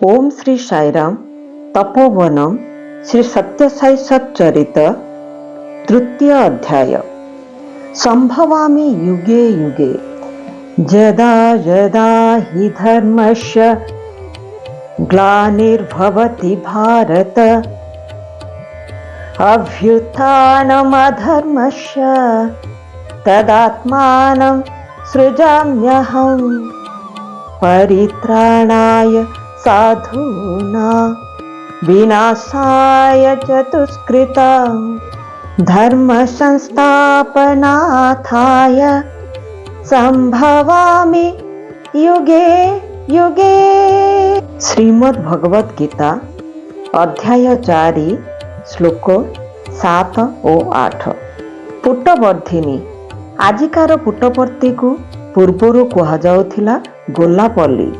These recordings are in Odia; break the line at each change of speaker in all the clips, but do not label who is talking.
ओम श्री साईराम तपोवनम श्री सत्यसाई सच्चरित तृतीय अध्याय। संभवामि युगे युगे यदा यदा हि धर्मस्य ग्लानिर्भवति भारत अभ्युत्थानमधर्मस्य तदात्मानं सृजाम्यहम् परित्राणाय साधूनां विनाशाय च दुष्कृतां धर्म संस्थापनार्थाय संभवामि युगे युगे। श्रीमद् भगवद गीता अध्याय 4 श्लोक 7 ଓ 8। पुट्टवर्धिनी आजिकार पुट्टपर्ती को पूर्वरु कुहाଯାଉଥିଲା गोलापल्ली।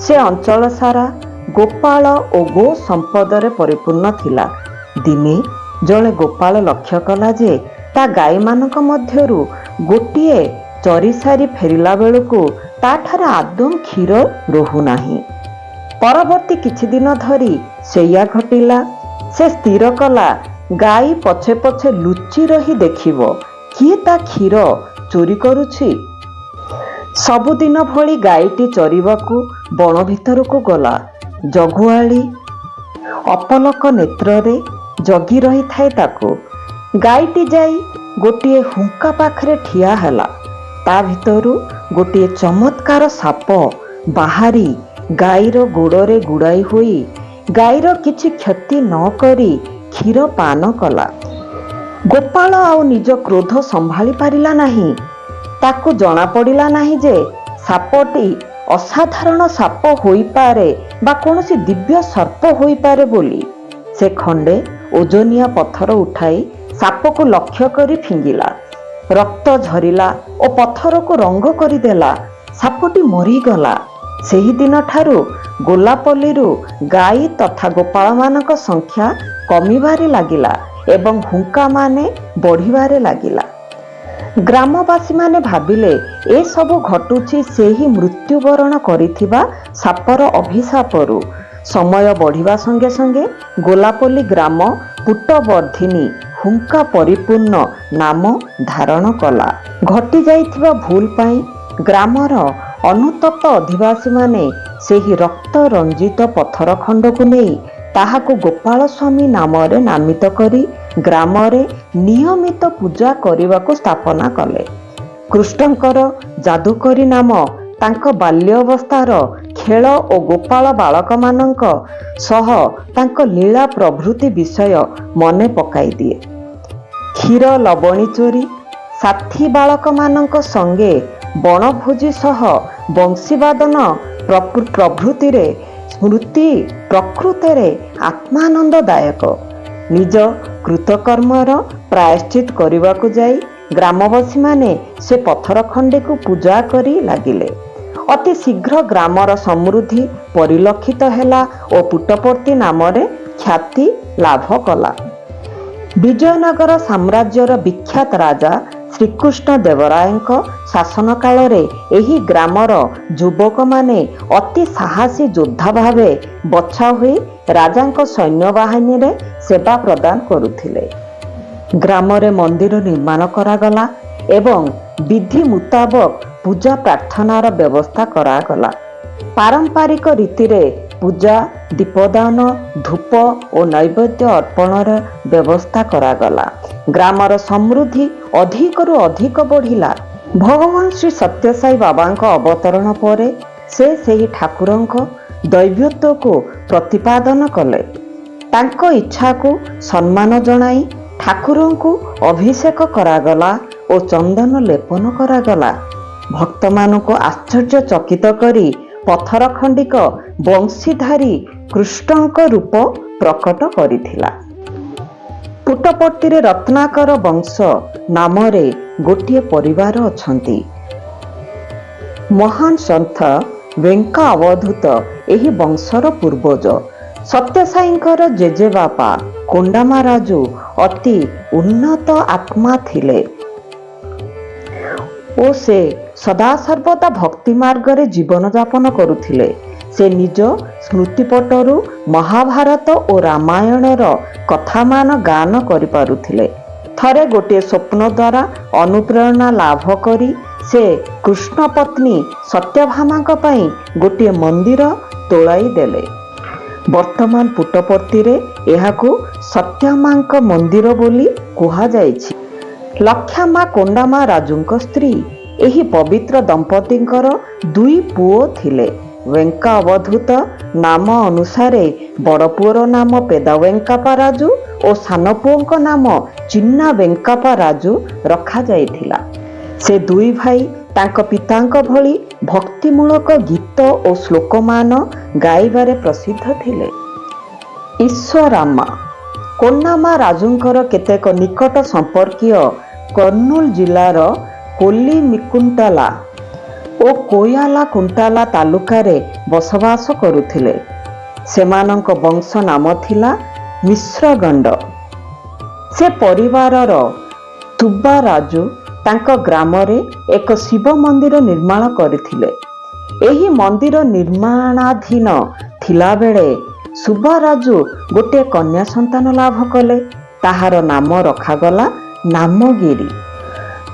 से अंचल सारा गोपाल और गो संपदरे परिपूर्ण थिला। दिने जड़े गोपाल लक्ष्य कला जे ता गाई मानक मध्यरु गोटिए चरी सारी फेरिला बेलू ताठारे आदम क्षीर रहू नाही। परवर्ती किछि दिन धरी सेया घटिला। से स्थिर कला गाई पछे पछे लुचि रही देखिबो किए ता क्षीर चोरी करुछि। सबुदिन भली गाईटी चरिबाकू बण भितरकू गला। जगुआली अपलक नेत्रे जगी रही थाए ताकू। गाईटी जाई गोटिए हुंका पाखरे ठिया हैला। ता भितरु गोटिए चमत्कार साप बाहरी गाईर गोड़रे गुड़ाई होई गाईर किछि क्षति न करी क्षीर पान कला। गोपाल आउ निज क्रोध संभाली पारिला नाही। ताकू जना पड़िला नाही जे सापटी असाधारण साप होई पारे बा कोनोसी दिव्य सर्प होई पारे बोली। से खंडे ओजनिया पत्थर उठाई साप को लक्ष्य करी फिंगिला। रक्त झरिला और पत्थर को रंग करी देला। सापटी मरीगला। सेही दिन ठारू गोलापल्लीरू गाई तथा गोपाल मानक संख्या कमिबारे लागिला एवं हुंका माने बढ़िबारे लागिला। ग्रामवासी माने भाबिले ए सबु घटुछि सेही मृत्युवरण करिथिबा सापर अभिशापरू। समय बढ़िबा संगे संगे गोलापल्ली ग्राम पुट्टवर्धिनी हुंका परिपूर्ण नाम धारण कला। घटी जाइथिबा भूल पाई ग्रामर अनुतप्त अधिवासी माने सेही रक्त रंजित पत्थर खंड को नहीं ताहाको गोपाल स्वामी नामरे नामित करी ग्रामरे नियमित पूजा करने को स्थापना कले। कृष्णंकर जादुकरी नाम तांक बाल्य अवस्थार खेल और गोपाल बालक मानक सह तांक लीला प्रभृति विषय मने पकाई दिए। क्षीर लवणी चोरी साथी बालक मानक संगे बनभोजी सह बंशीवादन प्रभृति रे स्मृति प्रकृତରେ आत्मानंददायक। निज कृतकर्मर प्रायश्चित करने जाई ग्रामवासी माने से पत्थर खंडे को पूजा करी लागिले। अति शीघ्र ग्रामर समृद्धि परिलक्षित हैला और पुट्टपर्ती नामरे ख्याति लाभ कला। विजयनगर साम्राज्यर विख्यात राजा श्रीकृष्ण देवरायଙ୍କ शासन काल रे एही ग्रामर युवक माने अति साहसी योद्धा भावे बछा हुई राजांक सैन्य बाहिनी रे सेवा प्रदान करुथिले। ग्रामरे मंदिर निर्माण करागला एवं विधि मुताबक पूजा प्रार्थनार व्यवस्था करागला। पारंपरिक रीति रे पूजा दीपदान धूप और नैवेद्य अर्पणर व्यवस्था करागला। ग्रामर समृद्धि अधिकरु अधिक बढ़िला। भगवान श्री सत्यसाई बाबांक अवतरण परे से सेही ठाकुरंक दैवत्व को प्रतिपादन कले। तांको इच्छा को सम्मान जणाई ठाकुरंकु अभिषेक करागला और चंदन लेपन करागला। भक्त मानक आश्चर्य चकित करी पत्थर खंडिक वंशीधारी कृष्णंक रूप प्रकट करिथिला। पुट्टपर्ती रे रत्नाकर वंश नामरे गोटिए परिवार अछंती। महान संत वेंका अवधूत एही वंशर पूर्वज। सत्यसाईंकर जेजे बापा कोंडामाराजू अति उन्नत आत्मा थिले ओ से सदा सर्वदा भक्ति मार्ग रे जीवन यापन करुथिले। ସେ ନିଜ ସ୍ମୃତିପଟରୁ ମହାଭାରତ ଓ ରାମାୟଣର କଥାମାନ ଗାନ କରିପାରୁଥିଲେ। ଥରେ ଗୋଟିଏ ସ୍ୱପ୍ନ ଦ୍ୱାରା ଅନୁପ୍ରେରଣା ଲାଭ କରି ସେ କୃଷ୍ଣ ପତ୍ନୀ ସତ୍ୟଭାମାଙ୍କ ପାଇଁ ଗୋଟିଏ ମନ୍ଦିର ତୋଳାଇ ଦେଲେ। ବର୍ତ୍ତମାନ ପୁଟ୍ଟପର୍ତ୍ତିରେ ଏହାକୁ ସତ୍ୟମାଙ୍କ ମନ୍ଦିର ବୋଲି କୁହାଯାଇଛି। ଲକ୍ଷ୍ୟାମା କୋଣ୍ଡାମା ରାଜୁଙ୍କ ସ୍ତ୍ରୀ। ଏହି ପବିତ୍ର ଦମ୍ପତିଙ୍କର 2 ପୁଅ ଥିଲେ। ୱେଙ୍କା ଅବଧୂତ ନାମ ଅନୁସାରେ ବଡ଼ ପୁଅର ନାମ ପେଦା ୱେଙ୍କାପା ରାଜୁ ଓ ସାନ ପୁଅଙ୍କ ନାମ ଚିନ୍ନା ୱେଙ୍କାପା ରାଜୁ ରଖାଯାଇଥିଲା। ସେ 2 ଭାଇ ତାଙ୍କ ପିତାଙ୍କ ଭଳି ଭକ୍ତିମୂଳକ ଗୀତ ଓ ଶ୍ଲୋକମାନ ଗାଇବାରେ ପ୍ରସିଦ୍ଧ ଥିଲେ। ଈଶ୍ୱରାମା କୋଣ୍ଡାମା ରାଜୁଙ୍କର କେତେକ ନିକଟ ସମ୍ପର୍କୀୟ କର୍ଣ୍ଣୁଲ ଜିଲ୍ଲାର କୋଲିମିକୁଣ୍ଟାଲା ଓ କୋୟାଲାକୁଣ୍ଟାଲା ତାଲୁକାରେ ବସବାସ କରୁଥିଲେ। ସେମାନଙ୍କ ବଂଶ ନାମ ଥିଲା ମିଶ୍ରଗଣ୍ଡ। ସେ ପରିବାରର ତୁବା ରାଜୁ ତାଙ୍କ ଗ୍ରାମରେ ଏକ ଶିବ ମନ୍ଦିର ନିର୍ମାଣ କରିଥିଲେ। ଏହି ମନ୍ଦିର ନିର୍ମାଣାଧୀନ ଥିଲାବେଳେ ସୁବାରାଜୁ ଗୋଟିଏ କନ୍ୟା ସନ୍ତାନ ଲାଭ କଲେ। ତାହାର ନାମ ରଖାଗଲା ନାମଗିରି।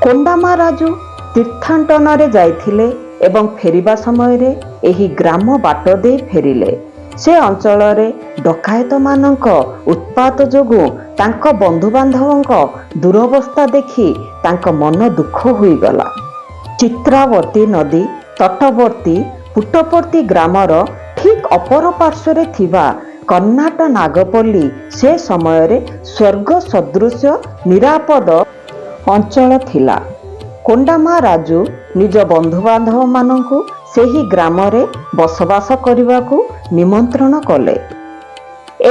କୋଣ୍ଡାମା ରାଜୁ ତୀର୍ଥାଟନରେ ଯାଇଥିଲେ ଏବଂ ଫେରିବା ସମୟରେ ଏହି ଗ୍ରାମ ବାଟ ଦେଇ ଫେରିଲେ। ସେ ଅଞ୍ଚଳରେ ଡକାୟତମାନଙ୍କ ଉତ୍ପାତ ଯୋଗୁଁ ତାଙ୍କ ବନ୍ଧୁବାନ୍ଧବଙ୍କ ଦୁରବସ୍ଥା ଦେଖି ତାଙ୍କ ମନ ଦୁଃଖ ହୋଇଗଲା। ଚିତ୍ରାବତୀ ନଦୀ ତଟବର୍ତ୍ତୀ ପୁଟ୍ଟପର୍ତ୍ତି ଗ୍ରାମର ଠିକ୍ ଅପର ପାର୍ଶ୍ୱରେ ଥିବା କର୍ଣ୍ଣାଟ ନାଗପଲ୍ଲୀ ସେ ସମୟରେ ସ୍ୱର୍ଗ ସଦୃଶ ନିରାପଦ ଅଞ୍ଚଳ ଥିଲା। କୋଣ୍ଡାମା ରାଜୁ ନିଜ ବନ୍ଧୁବାନ୍ଧବମାନଙ୍କୁ ସେହି ଗ୍ରାମରେ ବସବାସ କରିବାକୁ ନିମନ୍ତ୍ରଣ କଲେ।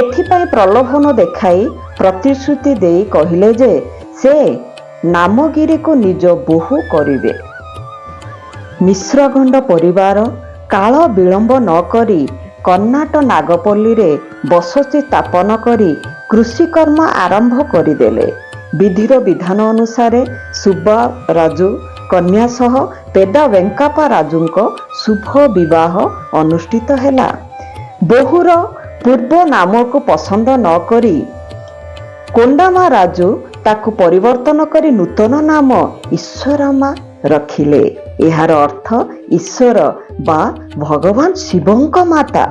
ଏଥିପାଇଁ ପ୍ରଲୋଭନ ଦେଖାଇ ପ୍ରତିଶ୍ରୁତି ଦେଇ କହିଲେ ଯେ ସେ ନାମଗିରିକୁ ନିଜ ବୋହୂ କରିବେ। ମିଶ୍ରଗଣ୍ଡ ପରିବାର କାଳ ବିଳମ୍ବ ନ କରି କର୍ଣ୍ଣାଟ ନାଗପଲ୍ଲୀରେ ବସତି ସ୍ଥାପନ କରି କୃଷିକର୍ମ ଆରମ୍ଭ କରିଦେଲେ। ବିଧିର ବିଧାନ ଅନୁସାରେ ସୁବା ରାଜୁ କନ୍ୟା ସହ ପେଦା ୱେଙ୍କାପା ରାଜୁଙ୍କ ଶୁଭ ବିବାହ ଅନୁଷ୍ଠିତ ହେଲା। ବୋହୂର ପୂର୍ବ ନାମକୁ ପସନ୍ଦ ନ କରି କୋଣ୍ଡାମା ରାଜୁ ତାକୁ ପରିବର୍ତ୍ତନ କରି ନୂତନ ନାମ ଈଶ୍ୱରାମା ରଖିଲେ। ଏହାର ଅର୍ଥ ଈଶ୍ୱର ବା ଭଗବାନ ଶିବଙ୍କ ମାତା।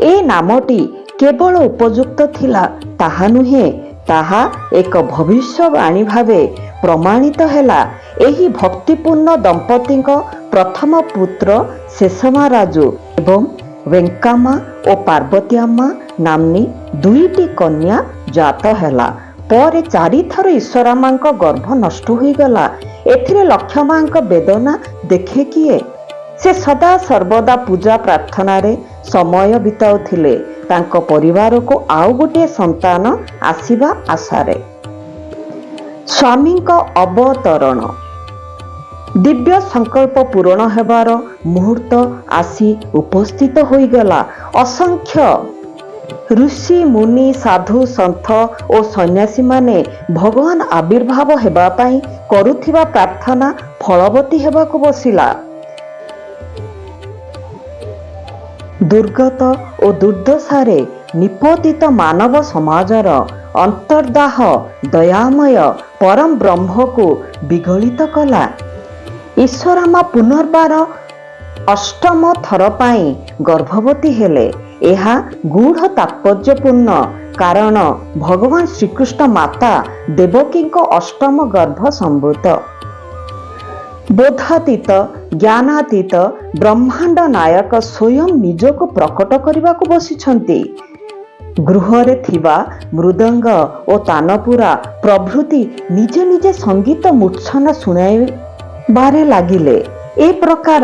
ଏ ନାମଟି କେବଳ ଉପଯୁକ୍ତ ଥିଲା ତାହା ନୁହେଁ, ତାହା ଏକ ଭବିଷ୍ୟବାଣୀ ଭାବେ ପ୍ରମାଣିତ ହେଲା। ଏହି ଭକ୍ତିପୂର୍ଣ୍ଣ ଦମ୍ପତିଙ୍କ ପ୍ରଥମ ପୁତ୍ର ଶେଷମା ରାଜୁ ଏବଂ ୱେଙ୍କାମା ଓ ପାର୍ବତୀଆମ୍ମା ନାମ୍ନୀ 2ଟି କନ୍ୟା ଜାତ ହେଲା। ପରେ 4 ଥର ଈଶ୍ୱରାମାଙ୍କ ଗର୍ଭ ନଷ୍ଟ ହୋଇଗଲା। ଏଥିରେ ଲକ୍ଷ୍ମୀମାଙ୍କ ବେଦନା ଦେଖେ କିଏ? ସେ ସଦା ସର୍ବଦା ପୂଜା ପ୍ରାର୍ଥନାରେ ସମୟ ବିତାଉଥିଲେ, ତାଙ୍କ ପରିବାରକୁ ଆଉ ଗୋଟିଏ ସନ୍ତାନ ଆସିବା ଆଶାରେ। ସ୍ୱାମୀଙ୍କ ଅବତରଣ। ଦିବ୍ୟ ସଂକଳ୍ପ ପୂରଣ ହେବାର ମୁହୂର୍ତ୍ତ ଆସି ଉପସ୍ଥିତ ହୋଇଗଲା। ଅସଂଖ୍ୟ ଋଷି ମୁନି ସାଧୁ ସନ୍ଥ ଓ ସନ୍ନ୍ୟାସୀମାନେ ଭଗବାନ ଆବିର୍ଭାବ ହେବା ପାଇଁ କରୁଥିବା ପ୍ରାର୍ଥନା ଫଳବତୀ ହେବାକୁ ବସିଲା। ଦୁର୍ଗତ ଓ ଦୁର୍ଦ୍ଦଶାରେ ନିପତିତ ମାନବ ସମାଜର ଅନ୍ତର୍ଦାହ ଦୟାମୟ ପରମ ବ୍ରହ୍ମକୁ ବିଗଳିତ କଲା। ଈଶ୍ୱରାମା ପୁନର୍ବାର 8ମ ଥର ପାଇଁ ଗର୍ଭବତୀ ହେଲେ। ଏହା ଗୂଢ଼ ତାତ୍ପର୍ଯ୍ୟପୂର୍ଣ୍ଣ, କାରଣ ଭଗବାନ ଶ୍ରୀକୃଷ୍ଣ ମାତା ଦେବକୀଙ୍କ 8ମ ଗର୍ଭ ସମ୍ଭୂତ। ବୋଧାତୀତ ଜ୍ଞାନାତୀତ ବ୍ରହ୍ମାଣ୍ଡ ନାୟକ ସ୍ୱୟଂ ନିଜକୁ ପ୍ରକଟ କରିବାକୁ ବସିଛନ୍ତି। ଗୃହରେ ଥିବା ମୃଦଙ୍ଗ ଓ ତାନପୁରା ପ୍ରଭୃତି ନିଜେ ନିଜେ ସଙ୍ଗୀତ ମୂର୍ଚ୍ଛନା ଶୁଣାଇବାରେ ଲାଗିଲେ। ଏ ପ୍ରକାର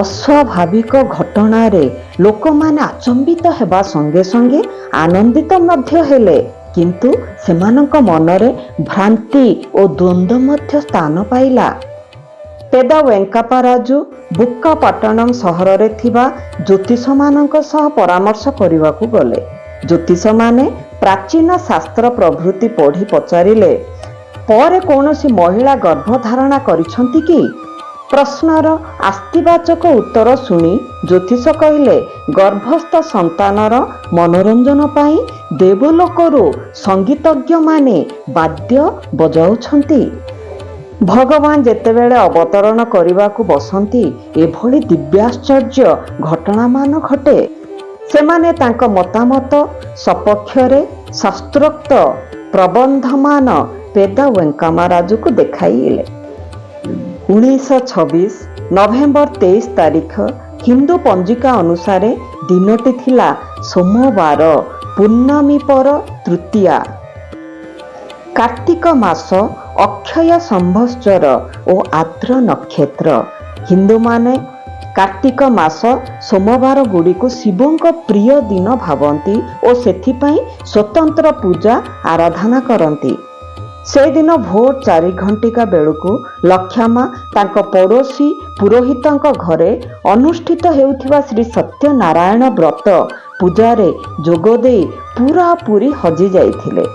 ଅସ୍ୱାଭାବିକ ଘଟଣାରେ ଲୋକମାନେ ଆଚମ୍ବିତ ହେବା ସଙ୍ଗେ ସଙ୍ଗେ ଆନନ୍ଦିତ ମଧ୍ୟ ହେଲେ, କିନ୍ତୁ ସେମାନଙ୍କ ମନରେ ଭ୍ରାନ୍ତି ଓ ଦ୍ୱନ୍ଦ୍ୱ ମଧ୍ୟ ସ୍ଥାନ ପାଇଲା। ପେଦା ୱେଙ୍କାପା ରାଜୁ ବୁକ୍କାପଟ୍ଟନମ ସହରରେ ଥିବା ଜ୍ୟୋତିଷମାନଙ୍କ ସହ ପରାମର୍ଶ କରିବାକୁ ଗଲେ। ଜ୍ୟୋତିଷମାନେ ପ୍ରାଚୀନ ଶାସ୍ତ୍ର ପ୍ରଭୃତି ପଢ଼ି ପଚାରିଲେ, ପରେ କୌଣସି ମହିଳା ଗର୍ଭଧାରଣା କରିଛନ୍ତି କି? ପ୍ରଶ୍ନର ଆସ୍ତିବାଚକ ଉତ୍ତର ଶୁଣି ଜ୍ୟୋତିଷ କହିଲେ, ଗର୍ଭସ୍ଥ ସନ୍ତାନର ମନୋରଞ୍ଜନ ପାଇଁ ଦେବଲୋକରୁ ସଙ୍ଗୀତଜ୍ଞମାନେ ବାଦ୍ୟ ବଜାଉଛନ୍ତି। ଭଗବାନ ଯେତେବେଳେ ଅବତରଣ କରିବାକୁ ବସନ୍ତି ଏଭଳି ଦିବ୍ୟାଶ୍ଚର୍ଯ୍ୟ ଘଟଣାମାନ ଘଟେ। ସେମାନେ ତାଙ୍କ ମତାମତ ସପକ୍ଷରେ ଶାସ୍ତ୍ରୋକ୍ତ ପ୍ରବନ୍ଧମାନ ପେଦ ଭେଙ୍କମରାଜୁକୁ ଦେଖାଇଲେ। 1926 ନଭେମ୍ବର 23 ତାରିଖ ହିନ୍ଦୁ ପଞ୍ଜିକା ଅନୁସାରେ ଦିନଟି ଥିଲା ସୋମବାର, ପୂର୍ଣ୍ଣମୀ ପର ତୃତୀୟା। କାର୍ତ୍ତିକ ମାସ ଅକ୍ଷୟ ସମ୍ବତ୍ସର ଓ ଆର୍ଦ୍ର ନକ୍ଷତ୍ର। ହିନ୍ଦୁମାନେ କାର୍ତ୍ତିକ ମାସ ସୋମବାର ଗୁଡ଼ିକୁ ଶିବଙ୍କ ପ୍ରିୟ ଦିନ ଭାବନ୍ତି ଓ ସେଥିପାଇଁ ସ୍ୱତନ୍ତ୍ର ପୂଜା ଆରାଧନା କରନ୍ତି। ସେଦିନ ଭୋର 4 ଘଣ୍ଟିକା ବେଳକୁ ଲକ୍ଷ୍ମା ତାଙ୍କ ପଡ଼ୋଶୀ ପୁରୋହିତଙ୍କ ଘରେ ଅନୁଷ୍ଠିତ ହେଉଥିବା ଶ୍ରୀ ସତ୍ୟନାରାୟଣ ବ୍ରତ ପୂଜାରେ ଯୋଗଦେଇ ପୂରାପୂରି ହଜି ଯାଇଥିଲେ।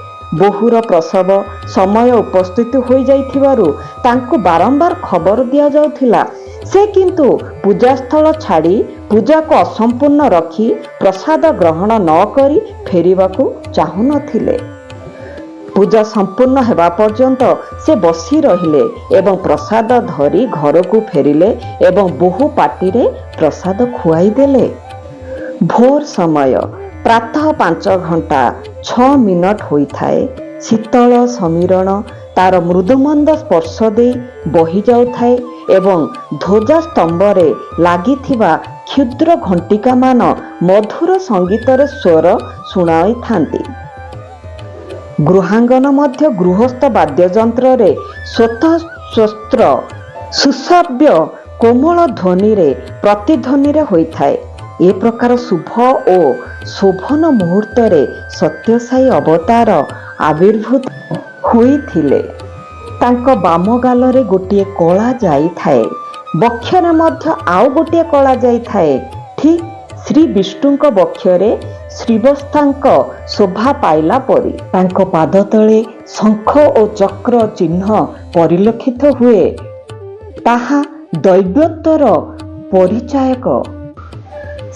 ବୋହୂର ପ୍ରସବ ସମୟ ଉପସ୍ଥିତ ହୋଇଯାଇଥିବାରୁ ତାଙ୍କୁ ବାରମ୍ବାର ଖବର ଦିଆଯାଉଥିଲା। ସେ କିନ୍ତୁ ପୂଜାସ୍ଥଳ ଛାଡ଼ି ପୂଜାକୁ ଅସମ୍ପୂର୍ଣ୍ଣ ରଖି ପ୍ରସାଦ ଗ୍ରହଣ ନ କରି ଫେରିବାକୁ ଚାହୁଁନଥିଲେ। ପୂଜା ସମ୍ପୂର୍ଣ୍ଣ ହେବା ପର୍ଯ୍ୟନ୍ତ ସେ ବସି ରହିଲେ ଏବଂ ପ୍ରସାଦ ଧରି ଘରକୁ ଫେରିଲେ ଏବଂ ବୋହୂ ପାଟିରେ ପ୍ରସାଦ ଖୁଆଇଦେଲେ। ଭୋର ସମୟ ପ୍ରାତଃ 5 ଘଣ୍ଟା 6 ମିନିଟ୍ ହୋଇଥାଏ। ଶୀତଳ ସମୀରଣ ତାର ମୃଦୁମନ୍ଦ ସ୍ପର୍ଶ ଦେଇ ବହି ଯାଉଥାଏ ଏବଂ ଧ୍ୱଜା ସ୍ତମ୍ଭରେ ଲାଗିଥିବା କ୍ଷୁଦ୍ର ଘଣ୍ଟିକାମାନ ମଧୁର ସଙ୍ଗୀତର ସ୍ୱର ଶୁଣାଇଥାନ୍ତି। ଗୃହାଙ୍ଗନ ମଧ୍ୟ ଗୃହସ୍ଥ ବାଦ୍ୟଯନ୍ତ୍ରରେ ସ୍ୱତଃସ୍ୱସ୍ତ୍ର ସୁଶ୍ରାବ୍ୟ କୋମଳ ଧ୍ୱନିରେ ପ୍ରତିଧ୍ୱନିରେ ହୋଇଥାଏ। ଏ ପ୍ରକାର ଶୁଭ ଓ ଶୋଭନ ମୁହୂର୍ତ୍ତରେ ସତ୍ୟସାଇ ଅବତାର ଆବିର୍ଭୂତ ହୋଇଥିଲେ। ତାଙ୍କ ବାମ ଗାଲରେ ଗୋଟିଏ କଳା ଯାଇଥାଏ, ବକ୍ଷରେ ମଧ୍ୟ ଆଉ ଗୋଟିଏ କଳା ଯାଇଥାଏ। ଠିକ୍ ଶ୍ରୀ ବିଷ୍ଣୁଙ୍କ ବକ୍ଷରେ ଶ୍ରୀବତ୍ସାଙ୍କ ଶୋଭା ପାଇଲା ପରି। ତାଙ୍କ ପାଦ ତଳେ ଶଙ୍ଖ ଓ ଚକ୍ର ଚିହ୍ନ ପରିଲକ୍ଷିତ ହୁଏ, ତାହା ଦୈବତ୍ୱର ପରିଚାୟକ।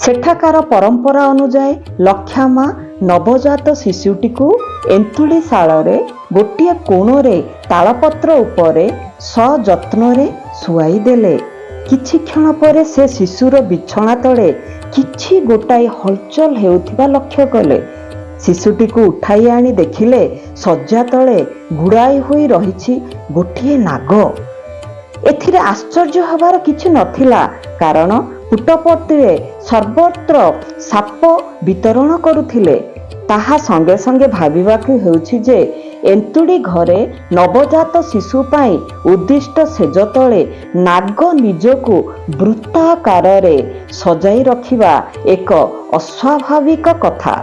ସେଠାକାର ପରମ୍ପରା ଅନୁଯାୟୀ ଲକ୍ଷ୍ମା ନବଜାତ ଶିଶୁଟିକୁ ଏନ୍ତୁଡ଼ିଶାଳରେ ଗୋଟିଏ କୋଣରେ ତାଳପତ୍ର ଉପରେ ସଯତ୍ନରେ ଶୁଆଇ ଦେଲେ। କିଛି କ୍ଷଣ ପରେ ସେ ଶିଶୁର ବିଛଣା ତଳେ କିଛି ଗୋଟାଏ ହଲଚଲ ହେଉଥିବା ଲକ୍ଷ୍ୟ କଲେ। ଶିଶୁଟିକୁ ଉଠାଇ ଆଣି ଦେଖିଲେ ଶଯ୍ୟା ତଳେ ଗୁଡ଼ାଇ ହୋଇ ରହିଛି ଗୋଟିଏ ନାଗ। ଏଥିରେ ଆଶ୍ଚର୍ଯ୍ୟ ହେବାର କିଛି ନଥିଲା, କାରଣ ପୁଟପତିରେ ସର୍ବତ୍ର ସାପ ବିତରଣ କରୁଥିଲେ। ତାହା ସଙ୍ଗେ ସଙ୍ଗେ ଭାବିବାକୁ ହେଉଛି ଯେ ଏନ୍ତୁଡ଼ି ଘରେ ନବଜାତ ଶିଶୁ ପାଇଁ ଉଦ୍ଦିଷ୍ଟ ଶେଜ ତଳେ ନାଗ ନିଜକୁ ବୃତ୍ତାକାରରେ ସଜାଇ ରଖିବା ଏକ ଅସ୍ୱାଭାବିକ କଥା।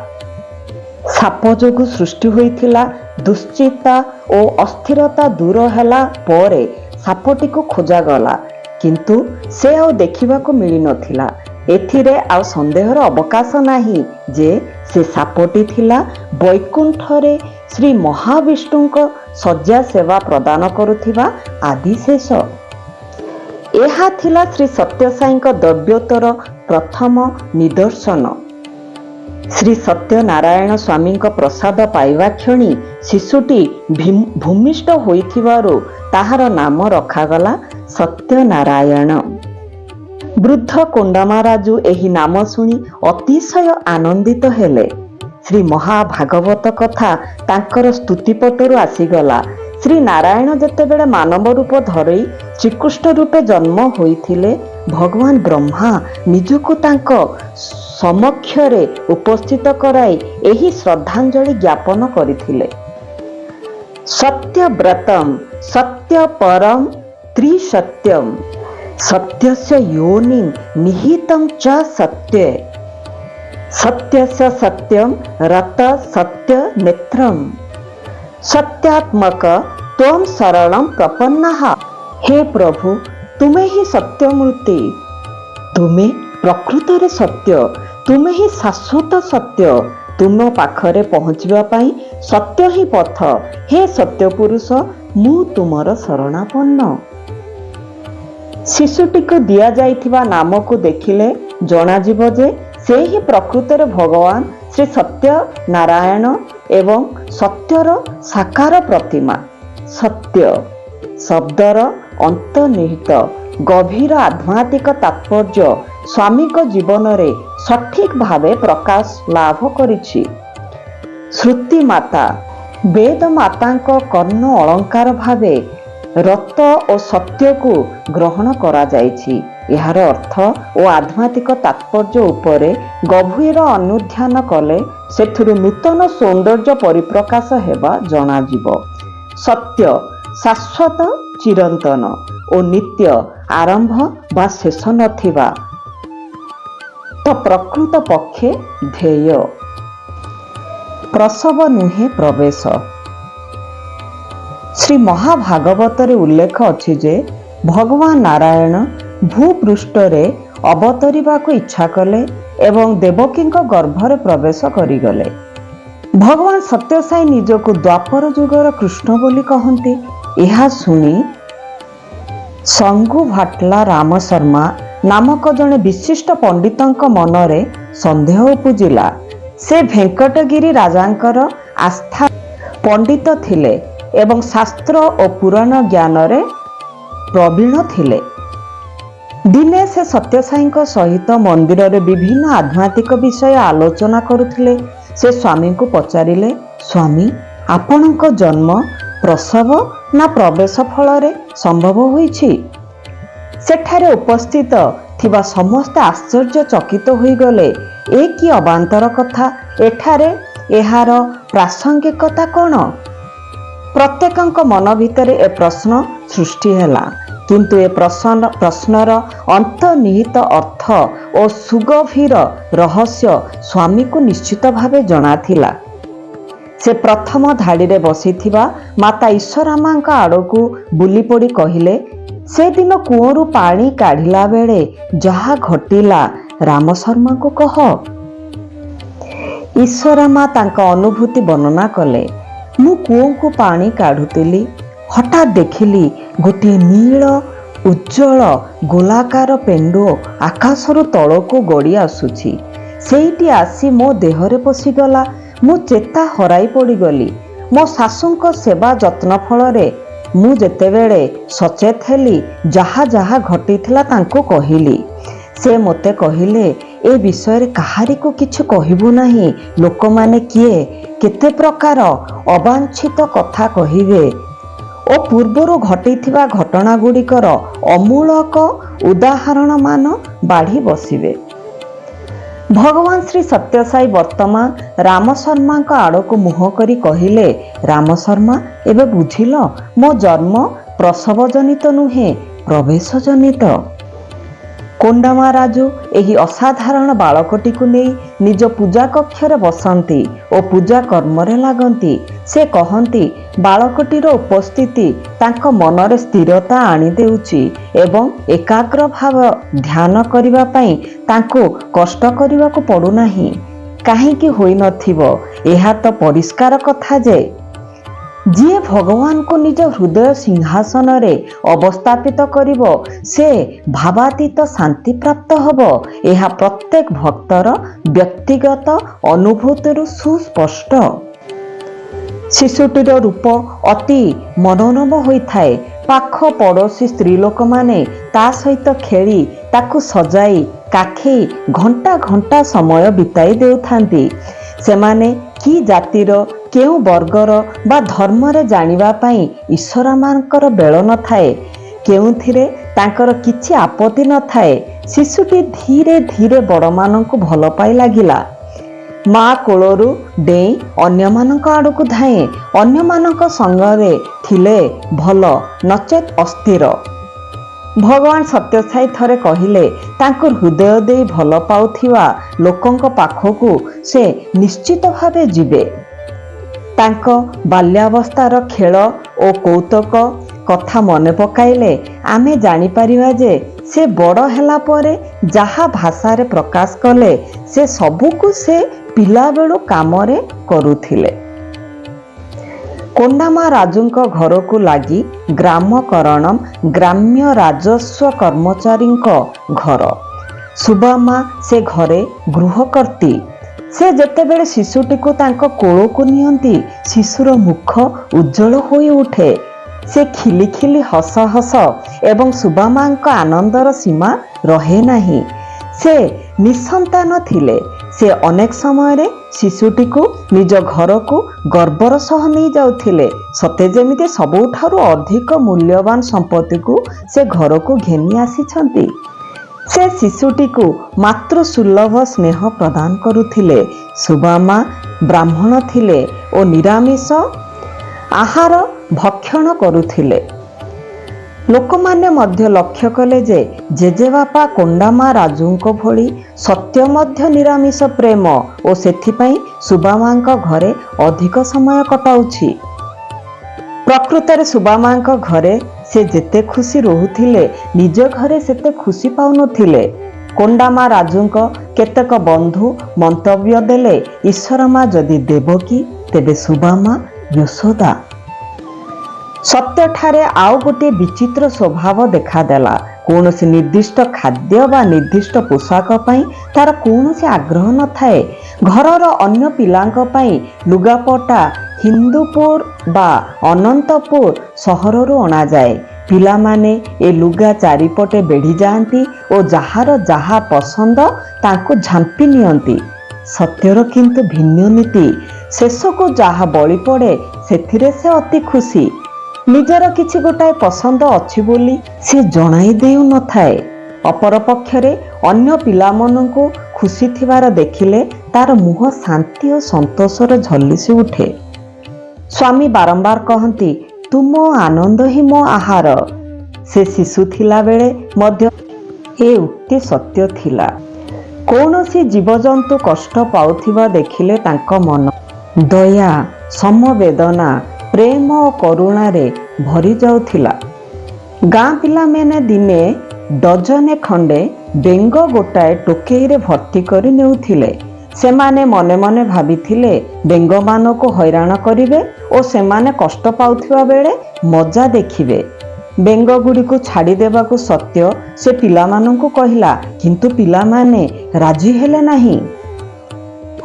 ସାପ ଯୋଗୁଁ ସୃଷ୍ଟି ହୋଇଥିଲା ଦୁଶ୍ଚିନ୍ତା ଓ ଅସ୍ଥିରତା ଦୂର ହେଲା ପରେ ସାପଟିକୁ ଖୋଜାଗଲା, କିନ୍ତୁ ସେ ଆଉ ଦେଖିବାକୁ ମିଳିନଥିଲା। ଏଥିରେ ଆଉ ସନ୍ଦେହର ଅବକାଶ ନାହିଁ ଯେ ସେ ସାପଟି ଥିଲା ବୈକୁଣ୍ଠରେ ଶ୍ରୀ ମହାବିଷ୍ଣୁଙ୍କ ଶଯ୍ୟା ସେବା ପ୍ରଦାନ କରୁଥିବା ଆଦିଶେଷ। ଏହା ଥିଲା ଶ୍ରୀ ସତ୍ୟସାଇଙ୍କ ଦୈବତ୍ୱର ପ୍ରଥମ ନିଦର୍ଶନ। ଶ୍ରୀ ସତ୍ୟନାରାୟଣ ସ୍ୱାମୀଙ୍କ ପ୍ରସାଦ ପାଇବା କ୍ଷଣି ଶିଶୁଟି ଭୂମିଷ୍ଠ ହୋଇଥିବାରୁ ତାହାର ନାମ ରଖାଗଲା ସତ୍ୟନାରାୟଣ। ବୃଦ୍ଧ କୋଣ୍ଡାମରାଜୁ ଏହି ନାମ ଶୁଣି ଅତିଶୟ ଆନନ୍ଦିତ ହେଲେ। ଶ୍ରୀ ମହାଭାଗବତ କଥା ତାଙ୍କର ସ୍ତୁତିପଟରୁ ଆସିଗଲା। ଶ୍ରୀ ନାରାୟଣ ଯେତେବେଳେ ମାନବ ରୂପ ଧରି ଶ୍ରୀକୃଷ୍ଣ ରୂପେ ଜନ୍ମ ହୋଇଥିଲେ, ଭଗବାନ ବ୍ରହ୍ମା ନିଜକୁ ତାଙ୍କ ସମକ୍ଷରେ ଉପସ୍ଥିତ କରାଇ ଏହି ଶ୍ରଦ୍ଧାଞ୍ଜଳି ଜ୍ଞାପନ କରିଥିଲେ। ସତ୍ୟବ୍ରତମ୍ ସତ୍ୟପରମ୍ ତ୍ରିସତ୍ୟମ୍ ସତ୍ୟସ୍ୟ ୟୋନିଂ ନିହିତଂ ଚ ସତ୍ୟେ ସତ୍ୟସ୍ୟ ସତ୍ୟଂ ରତ ସତ୍ୟ ନେତ୍ରମ୍ ସତ୍ୟାତ୍ମକ ତ୍ୱଂ ଶରଣଂ ପ୍ରପନ୍ନଃ। ହେ ପ୍ରଭୁ, ତୁମେ ହିଁ ସତ୍ୟମୂର୍ତ୍ତି, ତୁମେ ପ୍ରକୃତରେ ସତ୍ୟ, ତୁମେ ହିଁ ଶାଶ୍ୱତ ସତ୍ୟ। ତୁମ ପାଖରେ ପହଞ୍ଚିବା ପାଇଁ ସତ୍ୟ ହିଁ ପଥ। ହେ ସତ୍ୟପୁରୁଷ, ମୁଁ ତୁମର ଶରଣାପନ୍ନ। ଶିଶୁଟିକୁ ଦିଆଯାଇଥିବା ନାମକୁ ଦେଖିଲେ ଜଣାଯିବ ଯେ ସେ ହିଁ ପ୍ରକୃତରେ ଭଗବାନ ଶ୍ରୀ ସତ୍ୟନାରାୟଣ ଏବଂ ସତ୍ୟର ସାକାର ପ୍ରତିମା। ସତ୍ୟ ଶବ୍ଦର ଅନ୍ତର୍ନିହିତ ଗଭୀର ଆଧ୍ୟାତ୍ମିକ ତାତ୍ପର୍ଯ୍ୟ ସ୍ୱାମୀଙ୍କ ଜୀବନରେ ସଠିକ ଭାବେ ପ୍ରକାଶ ଲାଭ କରିଛି। ଶ୍ରୁତି ମାତା ବେଦ ମାତାଙ୍କ କର୍ଣ୍ଣ ଅଳଙ୍କାର ଭାବେ ରତ ଓ ସତ୍ୟକୁ ଗ୍ରହଣ କରାଯାଇଛି। ଏହାର ଅର୍ଥ ଓ ଆଧ୍ୟାତ୍ମିକ ତାତ୍ପର୍ଯ୍ୟ ଉପରେ ଗଭୀର ଅନୁଧ୍ୟାନ କଲେ ସେଥିରୁ ନୂତନ ସୌନ୍ଦର୍ଯ୍ୟ ପରିପ୍ରକାଶ ହେବା ଜଣାଯିବ। ସତ୍ୟ ଶାଶ୍ୱତ ଚିରନ୍ତନ ଓ ନିତ୍ୟ, ଆରମ୍ଭ ବା ଶେଷ ନଥିବା, ତ ପ୍ରକୃତ ପକ୍ଷେ ଧ୍ୟେୟ। ପ୍ରସବ ନୁହେଁ ପ୍ରବେଶ। ଶ୍ରୀ ମହାଭାଗବତରେ ଉଲ୍ଲେଖ ଅଛି ଯେ ଭଗବାନ ନାରାୟଣ ଭୂପୃଷ୍ଠରେ ଅବତରିବାକୁ ଇଚ୍ଛା କଲେ ଏବଂ ଦେବକୀଙ୍କ ଗର୍ଭରେ ପ୍ରବେଶ କରିଗଲେ। ଭଗବାନ ସତ୍ୟସାଇ ନିଜକୁ ଦ୍ୱାପର ଯୁଗର କୃଷ୍ଣ ବୋଲି କହନ୍ତି। ଏହା ଶୁଣି ସଙ୍ଗୁ ଭାଟଲା ରାମ ଶର୍ମା ନାମକ ଜଣେ ବିଶିଷ୍ଟ ପଣ୍ଡିତଙ୍କ ମନରେ ସନ୍ଦେହ ଉପୁଜିଲା। ସେ ଭେଙ୍କଟଗିରି ରାଜାଙ୍କର ଆସ୍ଥା ପଣ୍ଡିତ ଥିଲେ ଏବଂ ଶାସ୍ତ୍ର ଓ ପୁରାଣ ଜ୍ଞାନରେ ପ୍ରବୀଣ ଥିଲେ। ଦିନେ ସେ ସତ୍ୟସାଇଙ୍କ ସହିତ ମନ୍ଦିରରେ ବିଭିନ୍ନ ଆଧ୍ୟାତ୍ମିକ ବିଷୟ ଆଲୋଚନା କରୁଥିଲେ। ସେ ସ୍ୱାମୀଙ୍କୁ ପଚାରିଲେ, ସ୍ୱାମୀ, ଆପଣଙ୍କ ଜନ୍ମ ପ୍ରସବ ନା ପ୍ରବେଶ ଫଳରେ ସମ୍ଭବ ହୋଇଛି? ସେଠାରେ ଉପସ୍ଥିତ ଥିବା ସମସ୍ତେ ଆଶ୍ଚର୍ଯ୍ୟଚକିତ ହୋଇଗଲେ। ଏ କି ଅବାନ୍ତର କଥା! ଏଠାରେ ଏହାର ପ୍ରାସଙ୍ଗିକତା କ'ଣ? ପ୍ରତ୍ୟେକଙ୍କ ମନ ଭିତରେ ଏ ପ୍ରଶ୍ନ ସୃଷ୍ଟି ହେଲା। କିନ୍ତୁ ଏ ପ୍ରଶ୍ନର ଅନ୍ତର୍ନିହିତ ଅର୍ଥ ଓ ସୁଗଭୀର ରହସ୍ୟ ସ୍ୱାମୀକୁ ନିଶ୍ଚିତ ଭାବେ ଜଣାଥିଲା। ସେ ପ୍ରଥମ ଧାଡ଼ିରେ ବସିଥିବା ମାତା ଈଶ୍ୱରାମାଙ୍କ ଆଡ଼କୁ ବୁଲି ପଡ଼ି କହିଲେ, ସେଦିନ କୂଅରୁ ପାଣି କାଢ଼ିଲା ବେଳେ ଯାହା ଘଟିଲା ରାମ ଶର୍ମାଙ୍କୁ କହ। ଈଶ୍ୱରାମା ତାଙ୍କ ଅନୁଭୂତି ବର୍ଣ୍ଣନା କଲେ। ମୁଁ କୂଅକୁ ପାଣି କାଢ଼ୁଥିଲି। ହଠାତ୍ ଦେଖିଲି ଗୋଟିଏ ନୀଳ ଉଜ୍ଜଳ ଗୋଲାକାର ପେଣ୍ଡୁ ଆକାଶରୁ ତଳକୁ ଗଡ଼ି ଆସୁଛି। ସେଇଟି ଆସି ମୋ ଦେହରେ ପଶିଗଲା। ମୁଁ ଚେତା ହରାଇ ପଡ଼ିଗଲି। ମୋ ଶାଶୁଙ୍କ ସେବା ଯତ୍ନ ଫଳରେ ମୁଁ ଯେତେବେଳେ ସଚେତ ହେଲି, ଯାହା ଯାହା ଘଟିଥିଲା ତାଙ୍କୁ କହିଲି। ସେ ମୋତେ କହିଲେ, ଏ ବିଷୟରେ କାହାରିକୁ କିଛି କହିବୁ ନାହିଁ। ଲୋକମାନେ କିଏ କେତେ ପ୍ରକାର ଅବାଞ୍ଛିତ କଥା କହିବେ ଓ ପୂର୍ବରୁ ଘଟିଥିବା ଘଟଣାଗୁଡ଼ିକର ଅମୂଳକ ଉଦାହରଣମାନ ବାଢ଼ି ବସିବେ। ଭଗବାନ ଶ୍ରୀ ସତ୍ୟସାଇ ବର୍ତ୍ତମାନ ରାମ ଶର୍ମାଙ୍କ ଆଡ଼କୁ ମୁହଁ କରି କହିଲେ, ରାମ ଶର୍ମା, ଏବେ ବୁଝିଲ, ମୋ ଜନ୍ମ ପ୍ରସବଜନିତ ନୁହେଁ, ପ୍ରବେଶଜନିତ। କୋଣ୍ଡାମାରାଜୁ ଏହି ଅସାଧାରଣ ବାଳକଟିକୁ ନେଇ ନିଜ ପୂଜା କକ୍ଷରେ ବସନ୍ତି ଓ ପୂଜା କର୍ମରେ ଲାଗନ୍ତି। ସେ କହନ୍ତି, ବାଳକଟିର ଉପସ୍ଥିତି ତାଙ୍କ ମନରେ ସ୍ଥିରତା ଆଣିଦେଉଛି ଏବଂ ଏକାଗ୍ର ଭାବ ଧ୍ୟାନ କରିବା ପାଇଁ ତାଙ୍କୁ କଷ୍ଟ କରିବାକୁ ପଡ଼ୁନାହିଁ। କାହିଁକି ହୋଇନଥିବ? ଏହା ତ ପରିଷ୍କାର କଥା ଯେ ଯିଏ ଭଗବାନଙ୍କୁ ନିଜ ହୃଦୟ ସିଂହାସନରେ ଅବସ୍ଥାପିତ କରିବ, ସେ ଭାବାତୀତ ଶାନ୍ତିପ୍ରାପ୍ତ ହେବ। ଏହା ପ୍ରତ୍ୟେକ ଭକ୍ତର ବ୍ୟକ୍ତିଗତ ଅନୁଭୂତିରୁ ସୁସ୍ପଷ୍ଟ। ଶିଶୁଟିର ରୂପ ଅତି ମନୋରମ ହୋଇଥାଏ। ପାଖ ପଡ଼ୋଶୀ ସ୍ତ୍ରୀ ଲୋକମାନେ ତା ସହିତ ଖେଳି ତାକୁ ସଜାଇ କାଖେଇ ଘଣ୍ଟା ଘଣ୍ଟା ସମୟ ବିତାଇ ଦେଉଥାନ୍ତି। ସେମାନେ କି ଜାତିର, କେଉଁ ବର୍ଗର ବା ଧର୍ମରେ ଜାଣିବା ପାଇଁ ଈଶ୍ୱରମାନଙ୍କର ବେଳ ନଥାଏ। କେଉଁଥିରେ ତାଙ୍କର କିଛି ଆପତ୍ତି ନଥାଏ। ଶିଶୁଟି ଧୀରେ ଧୀରେ ବଡ଼ମାନଙ୍କୁ ଭଲ ପାଇ ଲାଗିଲା। ମା କୋଳରୁ ଡେଇଁ ଅନ୍ୟମାନଙ୍କ ଆଡ଼କୁ ଧାଏଁ। ଅନ୍ୟମାନଙ୍କ ସଙ୍ଗରେ ଥିଲେ ଭଲ, ନଚେତ୍ ଅସ୍ଥିର। ଭଗବାନ ସତ୍ୟସାଇ ଥରେ କହିଲେ, ତାଙ୍କୁ ହୃଦୟ ଦେଇ ଭଲ ପାଉଥିବା ଲୋକଙ୍କ ପାଖକୁ ସେ ନିଶ୍ଚିତ ଭାବେ ଯିବେ। ତାଙ୍କ ବାଲ୍ୟାବସ୍ଥାର ଖେଳ ଓ କୌତୁକ କଥା ମନେ ପକାଇଲେ ଆମେ ଜାଣିପାରିବା ଯେ ସେ ବଡ଼ ହେଲା ପରେ ଯାହା ଭାଷାରେ ପ୍ରକାଶ କଲେ, ସେ ସବୁକୁ ସେ ପିଲାବେଳୁ କାମରେ କରୁଥିଲେ। କୋଣ୍ଡାମା ରାଜୁଙ୍କ ଘରକୁ ଲାଗି ଗ୍ରାମକରଣମ୍ ଗ୍ରାମ୍ୟ ରାଜସ୍ୱ କର୍ମଚାରୀଙ୍କ ଘର। ସୁବାମା ସେ ଘରେ ଗୃହକର୍ତ୍ତୀ। ସେ ଯେତେବେଳେ ଶିଶୁଟିକୁ ତାଙ୍କ କୋଳକୁ ନିଅନ୍ତି, ଶିଶୁର ମୁଖ ଉଜ୍ଜଳ ହୋଇ ଉଠେ। ସେ ଖିଲି ଖିଲି ହସ ହସ ଏବଂ ସୁବାମାଙ୍କ ଆନନ୍ଦର ସୀମା ରହେ ନାହିଁ। ସେ ନିଃସନ୍ତାନ ଥିଲେ। ସେ ଅନେକ ସମୟରେ ଶିଶୁଟିକୁ ନିଜ ଘରକୁ ଗର୍ବର ସହ ନେଇ ଯାଉଥିଲେ, ସତେ ଯେମିତି ସବୁଠାରୁ ଅଧିକ ମୂଲ୍ୟବାନ ସମ୍ପତ୍ତିକୁ ସେ ଘରକୁ ଘେନି ଆସିଛନ୍ତି। ସେ ଶିଶୁଟିକୁ ମାତୃସୁଲଭ ସ୍ନେହ ପ୍ରଦାନ କରୁଥିଲେ। ସୁବାମା ବ୍ରାହ୍ମଣ ଥିଲେ ଓ ନିରାମିଷ ଆହାର ଭକ୍ଷଣ କରୁଥିଲେ। ଲୋକମାନେ ମଧ୍ୟ ଲକ୍ଷ୍ୟ କଲେ ଯେ ଜେଜେବାପା କୋଣ୍ଡାମା ରାଜୁଙ୍କ ଭଳି ସତ୍ୟ ମଧ୍ୟ ନିରାମିଷ ପ୍ରେମ ଓ ସେଥିପାଇଁ ସୁବାମାଙ୍କ ଘରେ ଅଧିକ ସମୟ କଟାଉଛି। ପ୍ରକୃତରେ ସୁବାମାଙ୍କ ଘରେ ସେ ଯେତେ ଖୁସି ରହୁଥିଲେ, ନିଜ ଘରେ ସେତେ ଖୁସି ପାଉନଥିଲେ। କୋଣ୍ଡାମା ରାଜୁଙ୍କ କେତେକ ବନ୍ଧୁ ମନ୍ତବ୍ୟ ଦେଲେ, ଈଶ୍ୱରମା ଯଦି ଦେବକୀ, ତେବେ ସୁବାମା ଯଶୋଦା। ସତ୍ୟଠାରେ ଆଉ ଗୋଟିଏ ବିଚିତ୍ର ସ୍ୱଭାବ ଦେଖାଦେଲା। କୌଣସି ନିର୍ଦ୍ଦିଷ୍ଟ ଖାଦ୍ୟ ବା ନିର୍ଦ୍ଦିଷ୍ଟ ପୋଷାକ ପାଇଁ ତାର କୌଣସି ଆଗ୍ରହ ନଥାଏ। ଘରର ଅନ୍ୟ ପିଲାଙ୍କ ପାଇଁ ଲୁଗାପଟା ହିନ୍ଦୁପୁର ବା ଅନନ୍ତପୁର ସହରରୁ ଅଣାଯାଏ। ପିଲାମାନେ ଏ ଲୁଗା ଚାରିପଟେ ବେଢ଼ି ଯାଆନ୍ତି ଓ ଯାହାର ଯାହା ପସନ୍ଦ ତାଙ୍କୁ ଝାମ୍ପି ନିଅନ୍ତି। ସତ୍ୟର କିନ୍ତୁ ଭିନ୍ନ ନୀତି। ଶେଷକୁ ଯାହା ବଳି ପଡ଼େ ସେଥିରେ ସେ ଅତି ଖୁସି। ନିଜର କିଛି ଗୋଟାଏ ପସନ୍ଦ ଅଛି ବୋଲି ସେ ଜଣାଇ ଦେଉନଥାଏ। ଅପରପକ୍ଷରେ ଅନ୍ୟ ପିଲାମାନଙ୍କୁ ଖୁସି ଥିବାର ଦେଖିଲେ ତାର ମୁହଁ ଶାନ୍ତି ଓ ସନ୍ତୋଷରେ ଝଲସି ଉଠେ। ସ୍ୱାମୀ ବାରମ୍ବାର କହନ୍ତି, ତୁମ ଆନନ୍ଦ ହିଁ ମୋ ଆହାର। ସେ ଶିଶୁ ଥିଲାବେଳେ ମଧ୍ୟ ଏ ଉକ୍ତି ସତ୍ୟ ଥିଲା। କୌଣସି ଜୀବଜନ୍ତୁ କଷ୍ଟ ପାଉଥିବା ଦେଖିଲେ ତାଙ୍କ ମନ ଦୟା, ସମବେଦନା, ପ୍ରେମ ଓ କରୁଣାରେ ଭରି ଯାଉଥିଲା। ଗାଁ ପିଲାମାନେ ଦିନେ ଡଜନେ ଖଣ୍ଡେ ବେଙ୍ଗ ଗୋଟାଏ ଟୋକେଇରେ ଭର୍ତ୍ତି କରି ନେଉଥିଲେ। ସେମାନେ ମନେ ମନେ ଭାବିଥିଲେ ବେଙ୍ଗମାନଙ୍କୁ ହଇରାଣ କରିବେ ଓ ସେମାନେ କଷ୍ଟ ପାଉଥିବା ବେଳେ ମଜା ଦେଖିବେ। ବେଙ୍ଗଗୁଡ଼ିକୁ ଛାଡ଼ିଦେବାକୁ ସତ୍ୟ ସେ ପିଲାମାନଙ୍କୁ କହିଲା, କିନ୍ତୁ ପିଲାମାନେ ରାଜି ହେଲେ ନାହିଁ।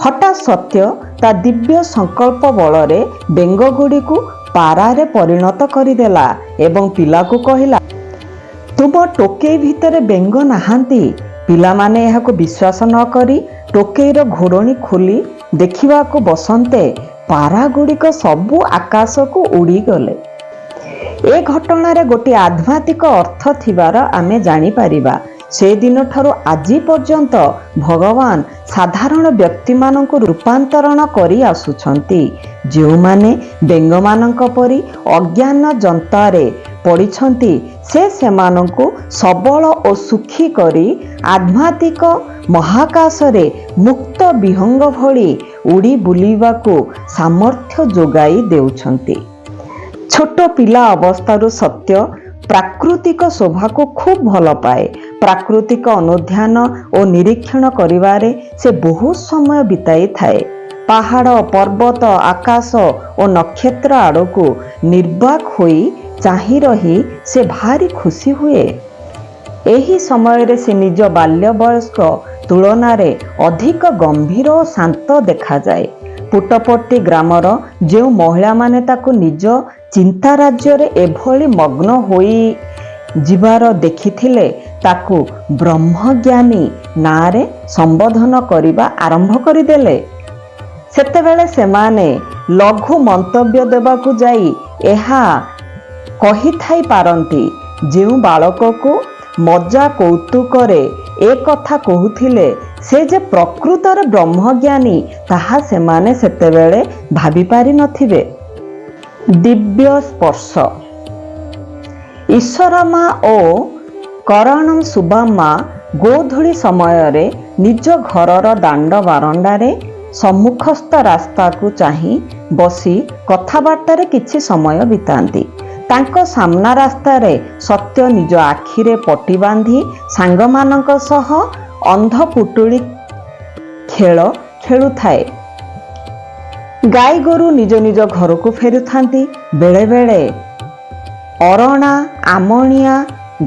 ହଠାତ୍ ସତ୍ୟ ତା ଦିବ୍ୟ ସଂକଳ୍ପ ବଳରେ ବେଙ୍ଗଗୁଡ଼ିକୁ ପାରାରେ ପରିଣତ କରିଦେଲା ଏବଂ ପିଲାକୁ କହିଲା, ତୁମ ଟୋକେଇ ଭିତରେ ବେଙ୍ଗ ନାହାନ୍ତି। ପିଲାମାନେ ଏହାକୁ ବିଶ୍ୱାସ ନ କରି ଟୋକେଇର ଘୋଡ଼ଣୀ ଖୋଲି ଦେଖିବାକୁ ବସନ୍ତେ ପାରାଗୁଡ଼ିକ ସବୁ ଆକାଶକୁ ଉଡ଼ିଗଲେ। ଏ ଘଟଣାରେ ଗୋଟିଏ ଆଧ୍ୟାତ୍ମିକ ଅର୍ଥ ଥିବାର ଆମେ ଜାଣିପାରିବା। ସେଦିନଠାରୁ ଆଜି ପର୍ଯ୍ୟନ୍ତ ଭଗବାନ ସାଧାରଣ ବ୍ୟକ୍ତିମାନଙ୍କୁ ରୂପାନ୍ତରଣ କରି ଆସୁଛନ୍ତି। ଯେଉଁମାନେ ବେଙ୍ଗମାନଙ୍କ ପରି ଅଜ୍ଞାନ ଜନ୍ତାରେ ପଡ଼ିଛନ୍ତି, ସେ ସେମାନଙ୍କୁ ସବଳ ଓ ସୁଖୀ କରି ଆଧ୍ୟାତ୍ମିକ ମହାକାଶରେ ମୁକ୍ତ ବିହଙ୍ଗ ଭଳି ଉଡ଼ି ବୁଲିବାକୁ ସାମର୍ଥ୍ୟ ଯୋଗାଇ ଦେଉଛନ୍ତି। ଛୋଟ ପିଲା ଅବସ୍ଥାରୁ ସତ୍ୟ ପ୍ରାକୃତିକ ଶୋଭାକୁ ଖୁବ୍ ଭଲ ପାଏ। ପ୍ରାକୃତିକ ଅନୁଧ୍ୟାନ ଓ ନିରୀକ୍ଷଣ କରିବାରେ ସେ ବହୁତ ସମୟ ବିତାଇଥାଏ। ପାହାଡ଼, ପର୍ବତ, ଆକାଶ ଓ ନକ୍ଷତ୍ର ଆଡ଼କୁ ନିର୍ବାକ୍ ହୋଇ ଚାହିଁ ରହି ସେ ଭାରି ଖୁସି ହୁଏ। ଏହି ସମୟରେ ସେ ନିଜ ବାଲ୍ୟ ବୟସ୍କ ତୁଳନାରେ ଅଧିକ ଗମ୍ଭୀର ଓ ଶାନ୍ତ ଦେଖାଯାଏ। ପୁଟପର୍ତ୍ତି ଗ୍ରାମର ଯେଉଁ ମହିଳାମାନେ ତାକୁ ନିଜ ଚିନ୍ତା ରାଜ୍ୟରେ ଏଭଳି ମଗ୍ନ ହୋଇଯିବାର ଦେଖିଥିଲେ, ତାକୁ ବ୍ରହ୍ମଜ୍ଞାନୀ ନାଁରେ ସମ୍ବୋଧନ କରିବା ଆରମ୍ଭ କରିଦେଲେ। ସେତେବେଳେ ସେମାନେ ଲଘୁ ମନ୍ତବ୍ୟ ଦେବାକୁ ଯାଇ ଏହା କହିଥାଇ ପାରନ୍ତି, ଯେଉଁ ବାଳକକୁ ମଜା କୌତୁକରେ ଏ କଥା କହୁଥିଲେ, ସେ ଯେ ପ୍ରକୃତରେ ବ୍ରହ୍ମଜ୍ଞାନୀ ତାହା ସେମାନେ ସେତେବେଳେ ଭାବିପାରି ନଥିବେ। ଦିବ୍ୟ ସ୍ପର୍ଶ। ଈଶ୍ୱରମା ଓ କରଣମ୍ ସୁବାମା ଗୋଧୂଳି ସମୟରେ ନିଜ ଘରର ଦାଣ୍ଡ ବାରଣ୍ଡାରେ ସମ୍ମୁଖସ୍ଥ ରାସ୍ତାକୁ ଚାହିଁ ବସି କଥାବାର୍ତ୍ତାରେ କିଛି ସମୟ ବିତାନ୍ତି। ତାଙ୍କ ସାମ୍ନା ରାସ୍ତାରେ ସତ୍ୟ ନିଜ ଆଖିରେ ପଟି ବାନ୍ଧି ସାଙ୍ଗମାନଙ୍କ ସହ ଅନ୍ଧ ପୁଟୁଳି ଖେଳ ଖେଳୁଥାଏ। ଗାଈ ଗୋରୁ ନିଜ ନିଜ ଘରକୁ ଫେରୁଥାନ୍ତି। ବେଳେବେଳେ ଅରଣା ଆମଣିଆ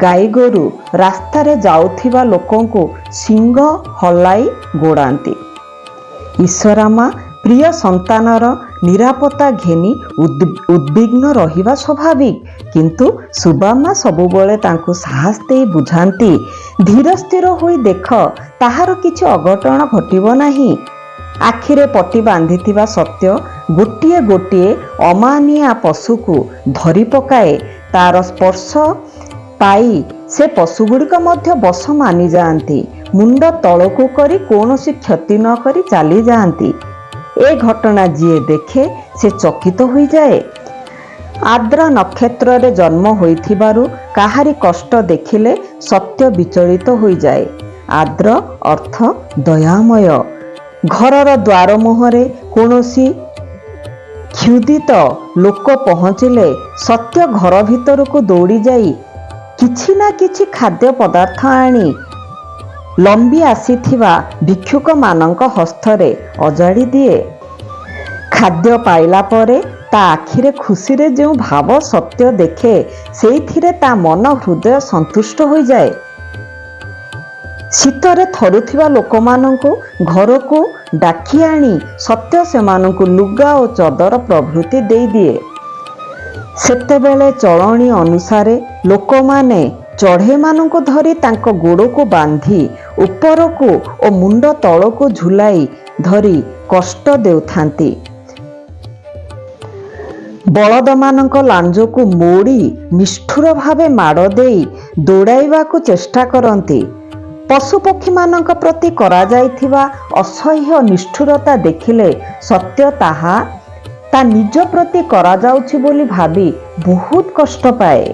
ଗାଈ ଗୋରୁ ରାସ୍ତାରେ ଯାଉଥିବା ଲୋକଙ୍କୁ ଶିଙ୍ଗ ହଲାଇ ଗୋଡ଼ାନ୍ତି। ଈଶ୍ୱରାମା ପ୍ରିୟ ସନ୍ତାନର ନିରାପତ୍ତା ଘେନି ଉଦ୍ବିଗ୍ନ ରହିବା ସ୍ୱାଭାବିକ, କିନ୍ତୁ ସୁବାମା ସବୁବେଳେ ତାଙ୍କୁ ସାହସ ଦେଇ ବୁଝାନ୍ତି, ଧୀର ସ୍ଥିର ହୋଇ ଦେଖ, ତାହାର କିଛି ଅଘଟଣ ଘଟିବ ନାହିଁ। ଆଖିରେ ପଟି ବାନ୍ଧିଥିବା ସତ୍ୟ ଗୋଟିଏ ଗୋଟିଏ ଅମାନିଆ ପଶୁକୁ ଧରି ପକାଏ। ତାର ସ୍ପର୍ଶ ପାଇ ସେ ପଶୁଗୁଡ଼ିକ ମଧ୍ୟ ବଶ ମାନିଯାଆନ୍ତି, ମୁଣ୍ଡ ତଳକୁ କରି କୌଣସି କ୍ଷତି ନ କରି ଚାଲିଯାଆନ୍ତି। ଏ ଘଟଣା ଯିଏ ଦେଖେ ସେ ଚକିତ ହୋଇଯାଏ। ଆର୍ଦ୍ର ନକ୍ଷତ୍ରରେ ଜନ୍ମ ହୋଇଥିବାରୁ କାହାରି କଷ୍ଟ ଦେଖିଲେ ସତ୍ୟ ବିଚଳିତ ହୋଇଯାଏ। ଆର୍ଦ୍ର ଅର୍ଥ ଦୟାମୟ। ଘରର ଦ୍ୱାର ମୁହଁରେ କୌଣସି କ୍ଷୁଧିତ ଲୋକ ପହଞ୍ଚିଲେ ସତ୍ୟ ଘର ଭିତରକୁ ଦୌଡ଼ି ଯାଇ କିଛି ନା କିଛି ଖାଦ୍ୟ ପଦାର୍ଥ ଆଣି ଲମ୍ବି ଆସିଥିବା ଭିକ୍ଷୁକମାନଙ୍କ ହସ୍ତରେ ଅଜାଡ଼ି ଦିଏ। ଖାଦ୍ୟ ପାଇଲା ପରେ ତା ଆଖିରେ ଖୁସିରେ ଯେଉଁ ଭାବ ସତ୍ୟ ଦେଖେ, ସେଇଥିରେ ତା ମନ ହୃଦୟ ସନ୍ତୁଷ୍ଟ ହୋଇଯାଏ। ଶୀତରେ ଥରୁଥିବା ଲୋକମାନଙ୍କୁ ଘରକୁ ଡାକି ଆଣି ସତ୍ୟ ସେମାନଙ୍କୁ ଲୁଗା ଓ ଚଦର ପ୍ରଭୃତି ଦେଇଦିଏ। ସେତେବେଳେ ଚଳଣି ଅନୁସାରେ ଲୋକମାନେ ଚଢ଼େଇମାନଙ୍କୁ ଧରି ତାଙ୍କ ଗୋଡ଼କୁ ବାନ୍ଧି ଉପରକୁ ଓ ମୁଣ୍ଡ ତଳକୁ ଝୁଲାଇ ଧରି କଷ୍ଟ ଦେଉଥାନ୍ତି। ବଳଦମାନଙ୍କ ଲାଞ୍ଜକୁ ମୋଡ଼ି ନିଷ୍ଠୁର ଭାବେ ମାଡ଼ ଦେଇ ଦୌଡ଼ାଇବାକୁ ଚେଷ୍ଟା କରନ୍ତି। ପଶୁପକ୍ଷୀମାନଙ୍କ ପ୍ରତି କରାଯାଇଥିବା ଅସହ୍ୟ ନିଷ୍ଠୁରତା ଦେଖିଲେ ସତ୍ୟ ତାହା ତା ନିଜ ପ୍ରତି କରାଯାଉଛି ବୋଲି ଭାବି ବହୁତ କଷ୍ଟ ପାଏ।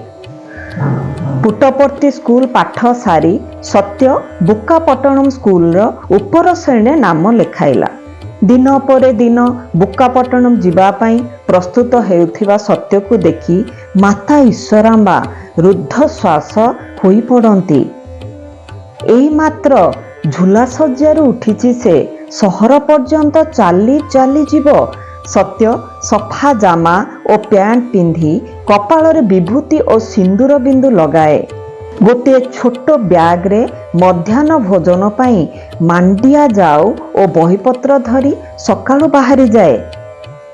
ପୁଟପର୍ତ୍ତୀ ସ୍କୁଲ ପାଠ ସାରି ସତ୍ୟ ବୁକ୍କାପଟ୍ଟନମ ସ୍କୁଲର ଉପର ଶ୍ରେଣୀରେ ନାମ ଲେଖାଇଲା। ଦିନ ପରେ ଦିନ ବୁକ୍କାପଟ୍ଟନମ ଯିବା ପାଇଁ ପ୍ରସ୍ତୁତ ହେଉଥିବା ସତ୍ୟକୁ ଦେଖି ମାତା ଈଶ୍ୱରାମ୍ବା ରୁଦ୍ଧଶ୍ୱାସ ହୋଇପଡ଼ନ୍ତି। ଏଇମାତ୍ର ଝୁଲାଶଯ୍ୟାରୁ ଉଠିଛି ସେ, ସହର ପର୍ଯ୍ୟନ୍ତ ଚାଲି ଚାଲିଯିବ। ସତ୍ୟ ସଫା ଜାମା ଓ ପ୍ୟାଣ୍ଟ ପିନ୍ଧି କପାଳରେ ବିଭୂତି ଓ ସିନ୍ଦୁର ବିନ୍ଦୁ ଲଗାଏ। ଗୋଟିଏ ଛୋଟ ବ୍ୟାଗରେ ମଧ୍ୟାହ୍ନ ଭୋଜନ ପାଇଁ ମାଣ୍ଡିଆ ଯାଉ ଓ ବହିପତ୍ର ଧରି ସକାଳୁ ବାହାରିଯାଏ।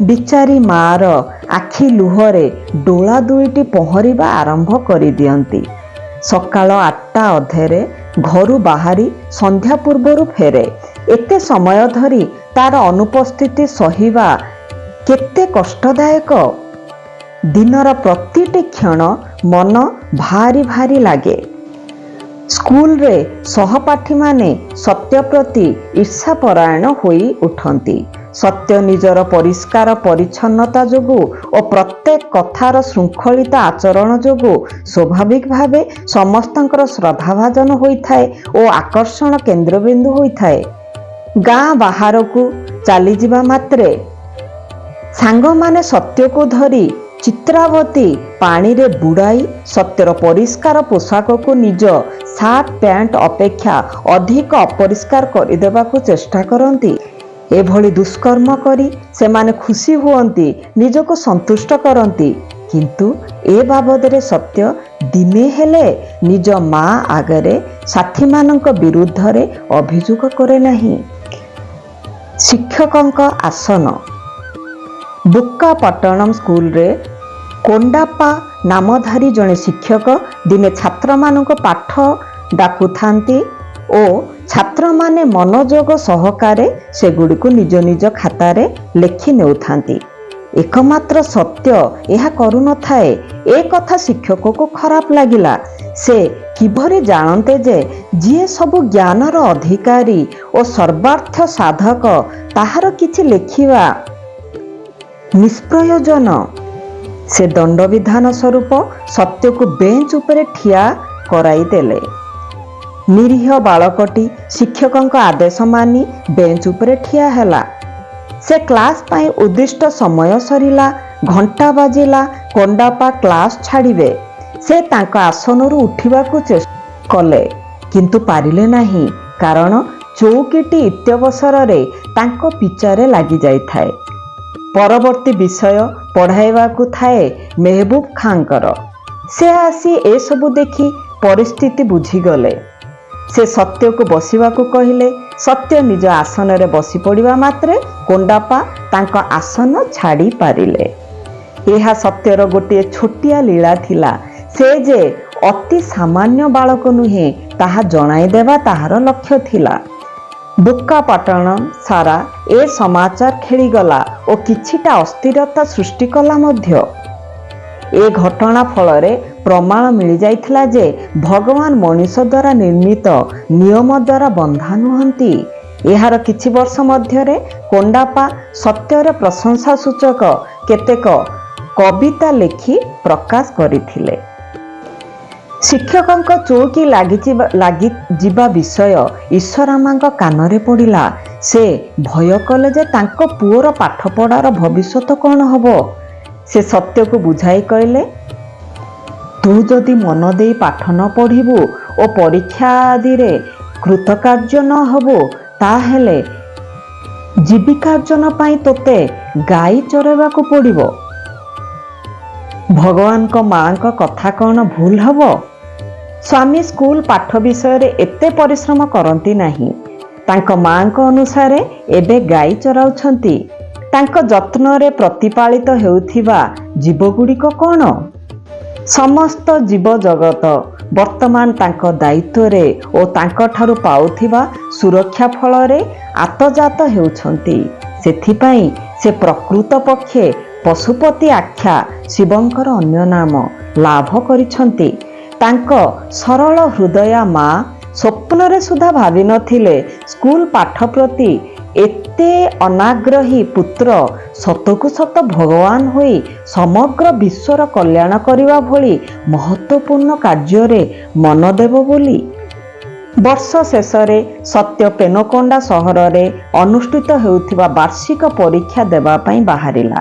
ବିଚାରୀ ମାର ଆଖି ଲୁହରେ ଡୋଳା ଦୁଇଟି ପହଁରିବା ଆରମ୍ଭ କରିଦିଅନ୍ତି। ସକାଳ 8ଟା ଅଧେରେ ଘରୁ ବାହାରି ସନ୍ଧ୍ୟା ପୂର୍ବରୁ ଫେରେ। ଏତେ ସମୟ ଧରି ତାର ଅନୁପସ୍ଥିତି ସହିବା କେତେ କଷ୍ଟଦାୟକ। ଦିନର ପ୍ରତିଟି କ୍ଷଣ ମନ ଭାରି ଭାରି ଲାଗେ। ସ୍କୁଲରେ ସହପାଠୀମାନେ ସତ୍ୟ ପ୍ରତି ଈର୍ଷାପରାୟଣ ହୋଇ ଉଠନ୍ତି। ସତ୍ୟ ନିଜର ପରିଷ୍କାର ପରିଚ୍ଛନ୍ନତା ଯୋଗୁଁ ଓ ପ୍ରତ୍ୟେକ କଥାର ଶୃଙ୍ଖଳିତ ଆଚରଣ ଯୋଗୁଁ ସ୍ୱାଭାବିକ ଭାବେ ସମସ୍ତଙ୍କର ଶ୍ରଦ୍ଧାଭାଜନ ହୋଇଥାଏ ଓ ଆକର୍ଷଣ କେନ୍ଦ୍ରବିନ୍ଦୁ ହୋଇଥାଏ। ଗାଁ ବାହାରକୁ ଚାଲିଯିବା ମାତ୍ରେ ସାଙ୍ଗମାନେ ସତ୍ୟକୁ ଧରି ଚିତ୍ରାବତୀ ପାଣିରେ ବୁଡ଼ାଇ ସତ୍ୟର ପରିଷ୍କାର ପୋଷାକକୁ ନିଜ ସାର୍ଟ ପ୍ୟାଣ୍ଟ ଅପେକ୍ଷା ଅଧିକ ଅପରିଷ୍କାର କରିଦେବାକୁ ଚେଷ୍ଟା କରନ୍ତି। ଏଭଳି ଦୁଷ୍କର୍ମ କରି ସେମାନେ ଖୁସି ହୁଅନ୍ତି, ନିଜକୁ ସନ୍ତୁଷ୍ଟ କରନ୍ତି। କିନ୍ତୁ ଏ ବାବଦରେ ସତ୍ୟ ଦିନେ ହେଲେ ନିଜ ମା ଆଗରେ ସାଥୀମାନଙ୍କ ବିରୁଦ୍ଧରେ ଅଭିଯୋଗ କରେ ନାହିଁ। ଶିକ୍ଷକଙ୍କ ଆସନ। ବୁକ୍କାପଟ୍ଟନମ ସ୍କୁଲରେ କୋଣ୍ଡାପ୍ପା ନାମଧାରୀ ଜଣେ ଶିକ୍ଷକ ଦିନେ ଛାତ୍ରମାନଙ୍କୁ ପାଠ ଡାକୁଥାନ୍ତି ଓ ଛାତ୍ରମାନେ ମନୋଯୋଗ ସହକାରେ ସେଗୁଡ଼ିକୁ ନିଜ ନିଜ ଖାତାରେ ଲେଖି ନେଉଥାନ୍ତି। ଏକମାତ୍ର ସତ୍ୟ ଏହା କରୁନଥାଏ। ଏ କଥା ଶିକ୍ଷକକୁ ଖରାପ ଲାଗିଲା। ସେ କିଭଳି ଜାଣନ୍ତେ ଯେ ଯିଏ ସବୁ ଜ୍ଞାନର ଅଧିକାରୀ ଓ ସର୍ବାର୍ଥ ସାଧକ, ତାହାର କିଛି ଲେଖିବା ନିଷ୍ପ୍ରୟୋଜନ। ସେ ଦଣ୍ଡବିଧାନ ସ୍ୱରୂପ ସତ୍ୟକୁ ବେଞ୍ଚ ଉପରେ ଠିଆ କରାଇଦେଲେ। ନିରୀହ ବାଳକଟି ଶିକ୍ଷକଙ୍କ ଆଦେଶ ମାନି ବେଞ୍ଚ ଉପରେ ଠିଆ ହେଲା। ସେ କ୍ଲାସ ପାଇଁ ଉଦ୍ଦିଷ୍ଟ ସମୟ ସରିଲା। ଘଣ୍ଟା ବାଜିଲା। କୋଣ୍ଡାପ୍ପା କ୍ଲାସ ଛାଡ଼ିବେ। ସେ ତାଙ୍କ ଆସନରୁ ଉଠିବାକୁ ଚେଷ୍ଟା କଲେ, କିନ୍ତୁ ପାରିଲେ ନାହିଁ, କାରଣ ଚୌକିଟି ଇତ୍ୟବସରରେ ତାଙ୍କ ପିଚାରେ ଲାଗିଯାଇଥାଏ। ପରବର୍ତ୍ତୀ ବିଷୟ ପଢ଼ାଇବାକୁ ଥାଏ ମେହବୁବ ଖାଁଙ୍କର। ସେ ଆସି ଏସବୁ ଦେଖି ପରିସ୍ଥିତି ବୁଝିଗଲେ। ସେ ସତ୍ୟକୁ ବସିବାକୁ କହିଲେ। ସତ୍ୟ ନିଜ ଆସନରେ ବସି ପଡ଼ିବା ମାତ୍ରେ କୋଣ୍ଡାପା ତାଙ୍କ ଆସନ ଛାଡ଼ି ପାରିଲେ। ଏହା ସତ୍ୟର ଗୋଟିଏ ଛୋଟିଆ ଲୀଳା ଥିଲା। ସେ ଯେ ଅତି ସାମାନ୍ୟ ବାଳକ ନୁହେଁ ତାହା ଜଣାଇଦେବା ତାହାର ଲକ୍ଷ୍ୟ ଥିଲା। ବୁକ୍କାପାଟଣ ସାରା ଏ ସମାଚାର ଖେଳିଗଲା ଓ କିଛିଟା ଅସ୍ଥିରତା ସୃଷ୍ଟି କଲା ମଧ୍ୟ। ଏ ଘଟଣା ଫଳରେ ପ୍ରମାଣ ମିଳିଯାଇଥିଲା ଯେ ଭଗବାନ ମଣିଷ ଦ୍ୱାରା ନିର୍ମିତ ନିୟମ ଦ୍ୱାରା ବନ୍ଧା ନୁହନ୍ତି। ଏହାର କିଛି ବର୍ଷ ମଧ୍ୟରେ କୋଣ୍ଡାପା ସତ୍ୟର ପ୍ରଶଂସାସୂଚକ କେତେକ କବିତା ଲେଖି ପ୍ରକାଶ କରିଥିଲେ। ଶିକ୍ଷକଙ୍କ ଚୌକି ଲାଗିଯିବା ବିଷୟ ଈଶ୍ୱରାମାଙ୍କ କାନରେ ପଡ଼ିଲା। ସେ ଭୟ କଲେ ଯେ ତାଙ୍କ ପୁଅର ପାଠପଢ଼ାର ଭବିଷ୍ୟତ କ'ଣ ହେବ। ସେ ସତ୍ୟକୁ ବୁଝାଇ କହିଲେ, ତୁ ଯଦି ମନ ଦେଇ ପାଠ ନ ପଢ଼ିବୁ ଓ ପରୀକ୍ଷା ଆଦିରେ କୃତକାର୍ଯ୍ୟ ନ ହେବୁ, ତାହେଲେ ଜୀବିକାର୍ଜନ ପାଇଁ ତୋତେ ଗାଈ ଚରାଇବାକୁ ପଡ଼ିବ। ଭଗବାନଙ୍କ ମାଙ୍କ କଥା କ'ଣ ଭୁଲ ହେବ? ସ୍ୱାମୀ ସ୍କୁଲ ପାଠ ବିଷୟରେ ଏତେ ପରିଶ୍ରମ କରନ୍ତି ନାହିଁ। ତାଙ୍କ ମାଙ୍କ ଅନୁସାରେ ଏବେ ଗାଈ ଚରାଉଛନ୍ତି। ତାଙ୍କ ଯତ୍ନରେ ପ୍ରତିପାଳିତ ହେଉଥିବା ଜୀବଗୁଡ଼ିକ କ'ଣ? ସମସ୍ତ ଜୀବଜଗତ ବର୍ତ୍ତମାନ ତାଙ୍କ ଦାୟିତ୍ୱରେ ଓ ତାଙ୍କଠାରୁ ପାଉଥିବା ସୁରକ୍ଷା ଫଳରେ ଆତଜାତ ହେଉଛନ୍ତି। ସେଥିପାଇଁ ସେ ପ୍ରକୃତ ପକ୍ଷେ ପଶୁପତି ଆଖ୍ୟା ଶିବଙ୍କର ଅନ୍ୟ ନାମ ଲାଭ କରିଛନ୍ତି। ତାଙ୍କ ସରଳ ହୃଦୟା ମା ସ୍ୱପ୍ନରେ ସୁଦ୍ଧା ଭାବିନଥିଲେ ସ୍କୁଲ ପାଠ ପ୍ରତି ଏତେ ଅନାଗ୍ରହୀ ପୁତ୍ର ସତକୁ ସତ ଭଗବାନ ହୋଇ ସମଗ୍ର ବିଶ୍ୱର କଲ୍ୟାଣ କରିବା ଭଳି ମହତ୍ତ୍ୱପୂର୍ଣ୍ଣ କାର୍ଯ୍ୟରେ ମନ ଦେବ ବୋଲି। ବର୍ଷ ଶେଷରେ ସତ୍ୟ ପେନକୋଣ୍ଡା ସହରରେ ଅନୁଷ୍ଠିତ ହେଉଥିବା ବାର୍ଷିକ ପରୀକ୍ଷା ଦେବା ପାଇଁ ବାହାରିଲା।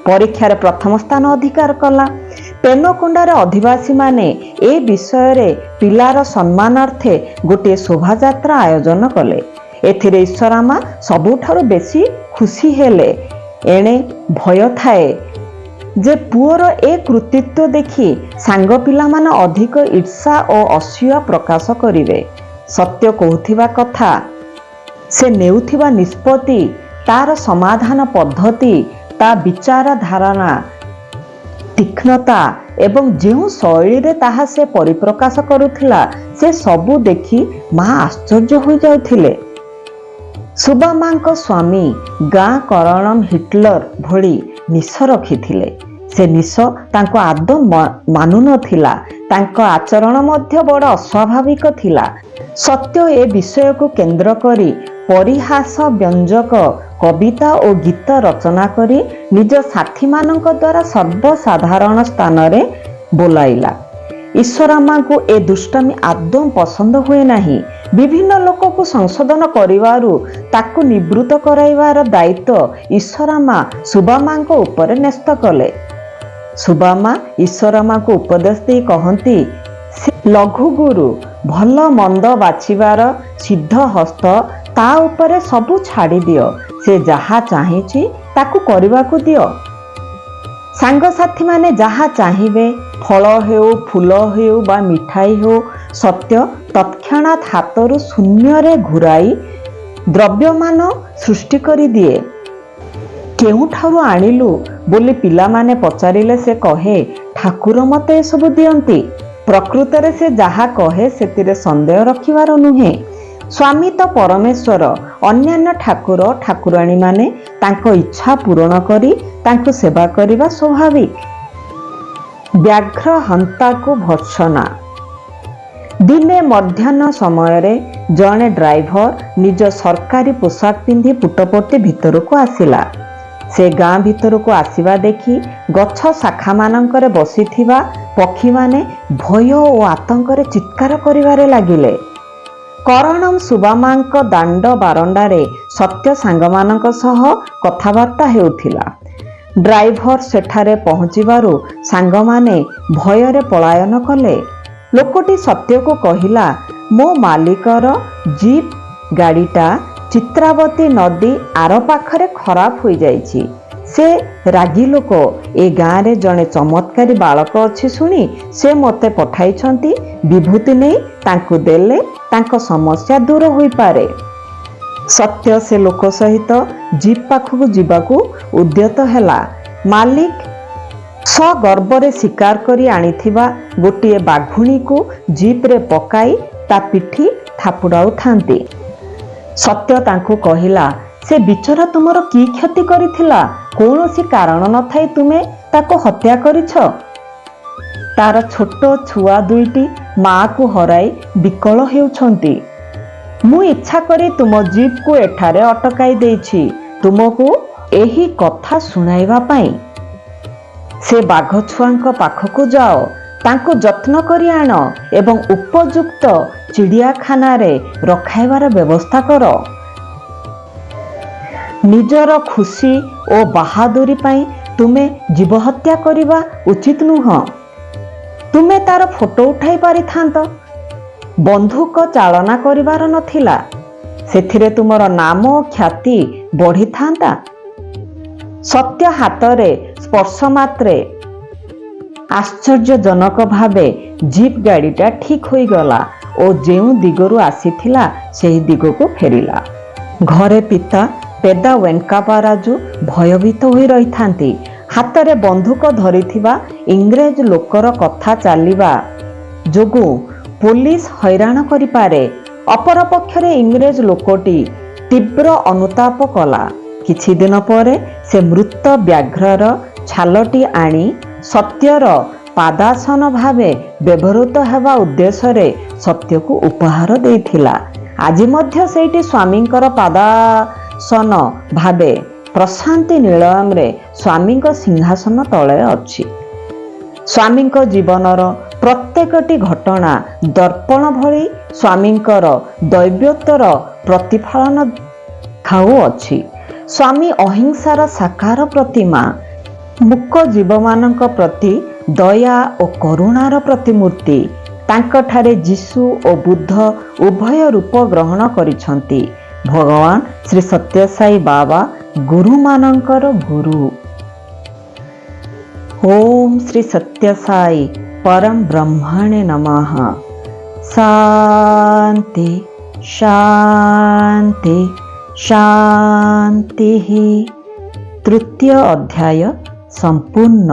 ପରୀକ୍ଷାରେ ପ୍ରଥମ ସ୍ଥାନ ଅଧିକାର କଲା। ପେନକୋଣ୍ଡାର ଅଧିବାସୀମାନେ ଏ ବିଷୟରେ ପିଲାର ସମ୍ମାନାର୍ଥେ ଗୋଟିଏ ଶୋଭାଯାତ୍ରା ଆୟୋଜନ କଲେ। ଏଥିରେ ଈଶ୍ୱରାମା ସବୁଠାରୁ ବେଶୀ ଖୁସି ହେଲେ। ଏଣେ ଭୟ ଥାଏ ଯେ ପୁଅର ଏ କୃତିତ୍ୱ ଦେଖି ସାଙ୍ଗ ପିଲାମାନେ ଅଧିକ ଈର୍ଷା ଓ ଅସୂୟା ପ୍ରକାଶ କରିବେ। ସତ୍ୟ କହୁଥିବା କଥା, ସେ ନେଉଥିବା ନିଷ୍ପତ୍ତି, ତାର ସମାଧାନ ପଦ୍ଧତି, ତା ବିଚାର ଧାରଣା ତୀକ୍ଷ୍ଣତା ଏବଂ ଯେଉଁ ଶୈଳୀରେ ତାହା ସେ ପରିପ୍ରକାଶ କରୁଥିଲା, ସେ ସବୁ ଦେଖି ମା ଆଶ୍ଚର୍ଯ୍ୟ ହୋଇଯାଉଥିଲେ। ସୁବାମାଙ୍କ ସ୍ୱାମୀ ଗାଁ କରଣମ ହିଟଲର ଭଳି ନିଶ ରଖିଥିଲେ। ସେ ନିଶ ତାଙ୍କୁ ଆଦୌ ମାନୁନଥିଲା। ତାଙ୍କ ଆଚରଣ ମଧ୍ୟ ବଡ଼ ଅସ୍ୱାଭାବିକ ଥିଲା। ସତ୍ୟ ଏ ବିଷୟକୁ କେନ୍ଦ୍ର କରି ପରିହାସ ବ୍ୟଞ୍ଜକ କବିତା ଓ ଗୀତ ରଚନା କରି ନିଜ ସାଥୀମାନଙ୍କ ଦ୍ୱାରା ସର୍ବସାଧାରଣ ସ୍ଥାନରେ ବୋଲାଇଲା। ଈଶ୍ୱରାମାଙ୍କୁ ଏ ଦୁଷ୍ଟାମି ଆଦୌ ପସନ୍ଦ ହୁଏ ନାହିଁ। ବିଭିନ୍ନ ଲୋକକୁ ସଂଶୋଧନ କରିବାରୁ ତାକୁ ନିବୃତ୍ତ କରାଇବାର ଦାୟିତ୍ୱ ଈଶ୍ୱରାମା ସୁବାମାଙ୍କ ଉପରେ ନ୍ୟସ୍ତ କଲେ। ସୁବାମା ଈଶ୍ୱରାମାଙ୍କୁ ଉପଦେଶ ଦେଇ କହନ୍ତି, ସେ ଲଘୁଗୁରୁ, ଭଲ ମନ୍ଦ ବାଛିବାର ସିଦ୍ଧ ହସ୍ତ, ତା ଉପରେ ସବୁ ଛାଡ଼ି ଦିଅ। ସେ ଯାହା ଚାହିଁଛି ତାକୁ କରିବାକୁ ଦିଅ। ସାଙ୍ଗସାଥୀମାନେ ଯାହା ଚାହିଁବେ, ଫଳ ହେଉ, ଫୁଲ ହେଉ ବା ମିଠାଇ ହେଉ, ସତ୍ୟ ତତ୍କ୍ଷଣାତ୍ ହାତରୁ ଶୂନ୍ୟରେ ଘୁରାଇ ଦ୍ରବ୍ୟମାନ ସୃଷ୍ଟି କରିଦିଏ। କେଉଁଠାରୁ ଆଣିଲୁ ବୋଲି ପିଲାମାନେ ପଚାରିଲେ ସେ କହେ, ଠାକୁର ମୋତେ ଏସବୁ ଦିଅନ୍ତି। ପ୍ରକୃତରେ ସେ ଯାହା କହେ ସେଥିରେ ସନ୍ଦେହ ରଖିବାର ନୁହେଁ। ସ୍ୱାମୀ ତ ପରମେଶ୍ୱର, ଅନ୍ୟାନ୍ୟ ଠାକୁର ଠାକୁରାଣୀମାନେ ତାଙ୍କ ଇଚ୍ଛା ପୂରଣ କରି ତାଙ୍କୁ ସେବା କରିବା ସ୍ୱାଭାବିକ। ବ୍ୟାଘ୍ର ହନ୍ତାକୁ ଭର୍ତ୍ସନା। ଦିନେ ମଧ୍ୟାହ୍ନ ସମୟରେ ଜଣେ ଡ୍ରାଇଭର ନିଜ ସରକାରୀ ପୋଷାକ ପିନ୍ଧି ପୁଟପର୍ତ୍ତି ଭିତରକୁ ଆସିଲା। ସେ ଗାଁ ଭିତରକୁ ଆସିବା ଦେଖି ଗଛ ଶାଖାମାନଙ୍କରେ ବସିଥିବା ପକ୍ଷୀମାନେ ଭୟ ଓ ଆତଙ୍କରେ ଚିତ୍କାର କରିବାରେ ଲାଗିଲେ। କରଣମ ସୁବାମାଙ୍କ ଦାଣ୍ଡ ବାରଣ୍ଡାରେ ସତ୍ୟ ସାଙ୍ଗମାନଙ୍କ ସହ କଥାବାର୍ତ୍ତା ହେଉଥିଲା। ଡ୍ରାଇଭର ସେଠାରେ ପହଞ୍ଚିବାରୁ ସାଙ୍ଗମାନେ ଭୟରେ ପଳାୟନ କଲେ। ଲୋକଟି ସତ୍ୟକୁ କହିଲା, ମୋ ମାଲିକର ଜିପ୍ ଗାଡ଼ିଟା ଚିତ୍ରାବତୀ ନଦୀ ଆର ପାଖରେ ଖରାପ ହୋଇଯାଇଛି। ସେ ରାଗି ଲୋକ ଏ ଗାଁରେ ଜଣେ ଚମତ୍କାରୀ ବାଳକ ଅଛି ଶୁଣି ସେ ମୋତେ ପଠାଇଛନ୍ତି। ବିଭୂତି ନେଇ ତାଙ୍କୁ ଦେଲେ ତାଙ୍କ ସମସ୍ୟା ଦୂର ହୋଇପାରେ। ସତ୍ୟ ସେ ଲୋକ ସହିତ ଜିପ୍ ପାଖକୁ ଯିବାକୁ ଉଦ୍ୟତ ହେଲା। ମାଲିକ ସଗର୍ବରେ ଶିକାର କରି ଆଣିଥିବା ଗୋଟିଏ ବାଘୁଣୀକୁ ଜିପ୍ରେ ପକାଇ ତା ପିଠି ଥାପୁଡ଼ାଉଥାନ୍ତି। ସତ୍ୟ ତାଙ୍କୁ କହିଲା, ସେ ବିଚରା ତୁମର କି କ୍ଷତି କରିଥିଲା? କୌଣସି କାରଣ ନଥାଇ ତୁମେ ତାକୁ ହତ୍ୟା କରିଛ। ତାର ଛୋଟ ଛୁଆ ଦୁଇଟି ମାଆକୁ ହରାଇ ବିକଳ ହେଉଛନ୍ତି। ମୁଁ ଇଚ୍ଛା କରି ତୁମ ଜିପ୍କୁ ଏଠାରେ ଅଟକାଇ ଦେଇଛି ତୁମକୁ ଏହି କଥା ଶୁଣାଇବା ପାଇଁ। ସେ ବାଘ ଛୁଆଙ୍କ ପାଖକୁ ଯାଅ, ତାଙ୍କୁ ଯତ୍ନ କରି ଆଣ ଏବଂ ଉପଯୁକ୍ତ ଚିଡ଼ିଆଖାନାରେ ରଖାଇବାର ବ୍ୟବସ୍ଥା କର। ନିଜର ଖୁସି ଓ ବାହାଦୁରୀ ପାଇଁ ତୁମେ ଜୀବହତ୍ୟା କରିବା ଉଚିତ ନୁହଁ। ତୁମେ ତାର ଫଟୋ ଉଠାଇ ପାରିଥାନ୍ତ। ବନ୍ଧୁକ ଚାଳନା କରିବାର ନଥିଲା। ସେଥିରେ ତୁମର ନାମ ଓ ଖ୍ୟାତି ବଢ଼ିଥାନ୍ତା। ସତ୍ୟ ହାତରେ ସ୍ପର୍ଶ ମାତ୍ରେ ଆଶ୍ଚର୍ଯ୍ୟଜନକ ଭାବେ ଜିପ୍ ଗାଡ଼ିଟା ଠିକ୍ ହୋଇଗଲା ଓ ଯେଉଁ ଦିଗରୁ ଆସିଥିଲା ସେହି ଦିଗକୁ ଫେରିଲା। ଘରେ ପିତା ପେଦା ୱେଙ୍କପାରାଜୁ ଭୟଭୀତ ହୋଇ ରହିଥାନ୍ତି। ହାତରେ ବନ୍ଧୁକ ଧରିଥିବା ଇଂରେଜ ଲୋକର କଥା ଚାଲିବା ଯୋଗୁଁ ପୋଲିସ ହଇରାଣ କରିପାରେ। ଅପରପକ୍ଷରେ ଇଂରେଜ ଲୋକଟି ତୀବ୍ର ଅନୁତାପ କଲା। କିଛି ଦିନ ପରେ ସେ ମୃତ ବ୍ୟାଘ୍ରର ଛାଲଟି ଆଣି ସତ୍ୟର ପାଦାସନ ଭାବେ ବ୍ୟବହୃତ ହେବା ଉଦ୍ଦେଶ୍ୟରେ ସତ୍ୟକୁ ଉପହାର ଦେଇଥିଲା। ଆଜି ମଧ୍ୟ ସେଇଟି ସ୍ୱାମୀଙ୍କର ପାଦାସନ ଭାବେ ପ୍ରଶାନ୍ତି ନିଳୟମରେ ସ୍ୱାମୀଙ୍କ ସିଂହାସନ ତଳେ ଅଛି। ସ୍ୱାମୀଙ୍କ ଜୀବନର ପ୍ରତ୍ୟେକଟି ଘଟଣା ଦର୍ପଣ ଭଳି ସ୍ୱାମୀଙ୍କର ଦୈବ୍ୟତ୍ୱର ପ୍ରତିଫଳନ ଖାଉଅଛି। ସ୍ୱାମୀ ଅହିଂସାର ସାକାର ପ୍ରତିମା, ମୂକ ଜୀବମାନଙ୍କ ପ୍ରତି ଦୟା ଓ କରୁଣାର ପ୍ରତିମୂର୍ତ୍ତି। ତାଙ୍କଠାରେ ଯୀଶୁ ଓ ବୁଦ୍ଧ ଉଭୟ ରୂପ ଗ୍ରହଣ କରିଛନ୍ତି। ଭଗବାନ ଶ୍ରୀ ସତ୍ୟସାଇ ବାବା ଗୁରୁମାନଙ୍କର ଗୁରୁ। ଓମ୍ ଶ୍ରୀ ସତ୍ୟସାଇ ପରମ ବ୍ରହ୍ମଣେ ନମଃ। ଶାନ୍ତି ଶାନ୍ତି ଶାନ୍ତି। ତୃତୀୟ ଅଧ୍ୟାୟ ସମ୍ପୂର୍ଣ୍ଣ।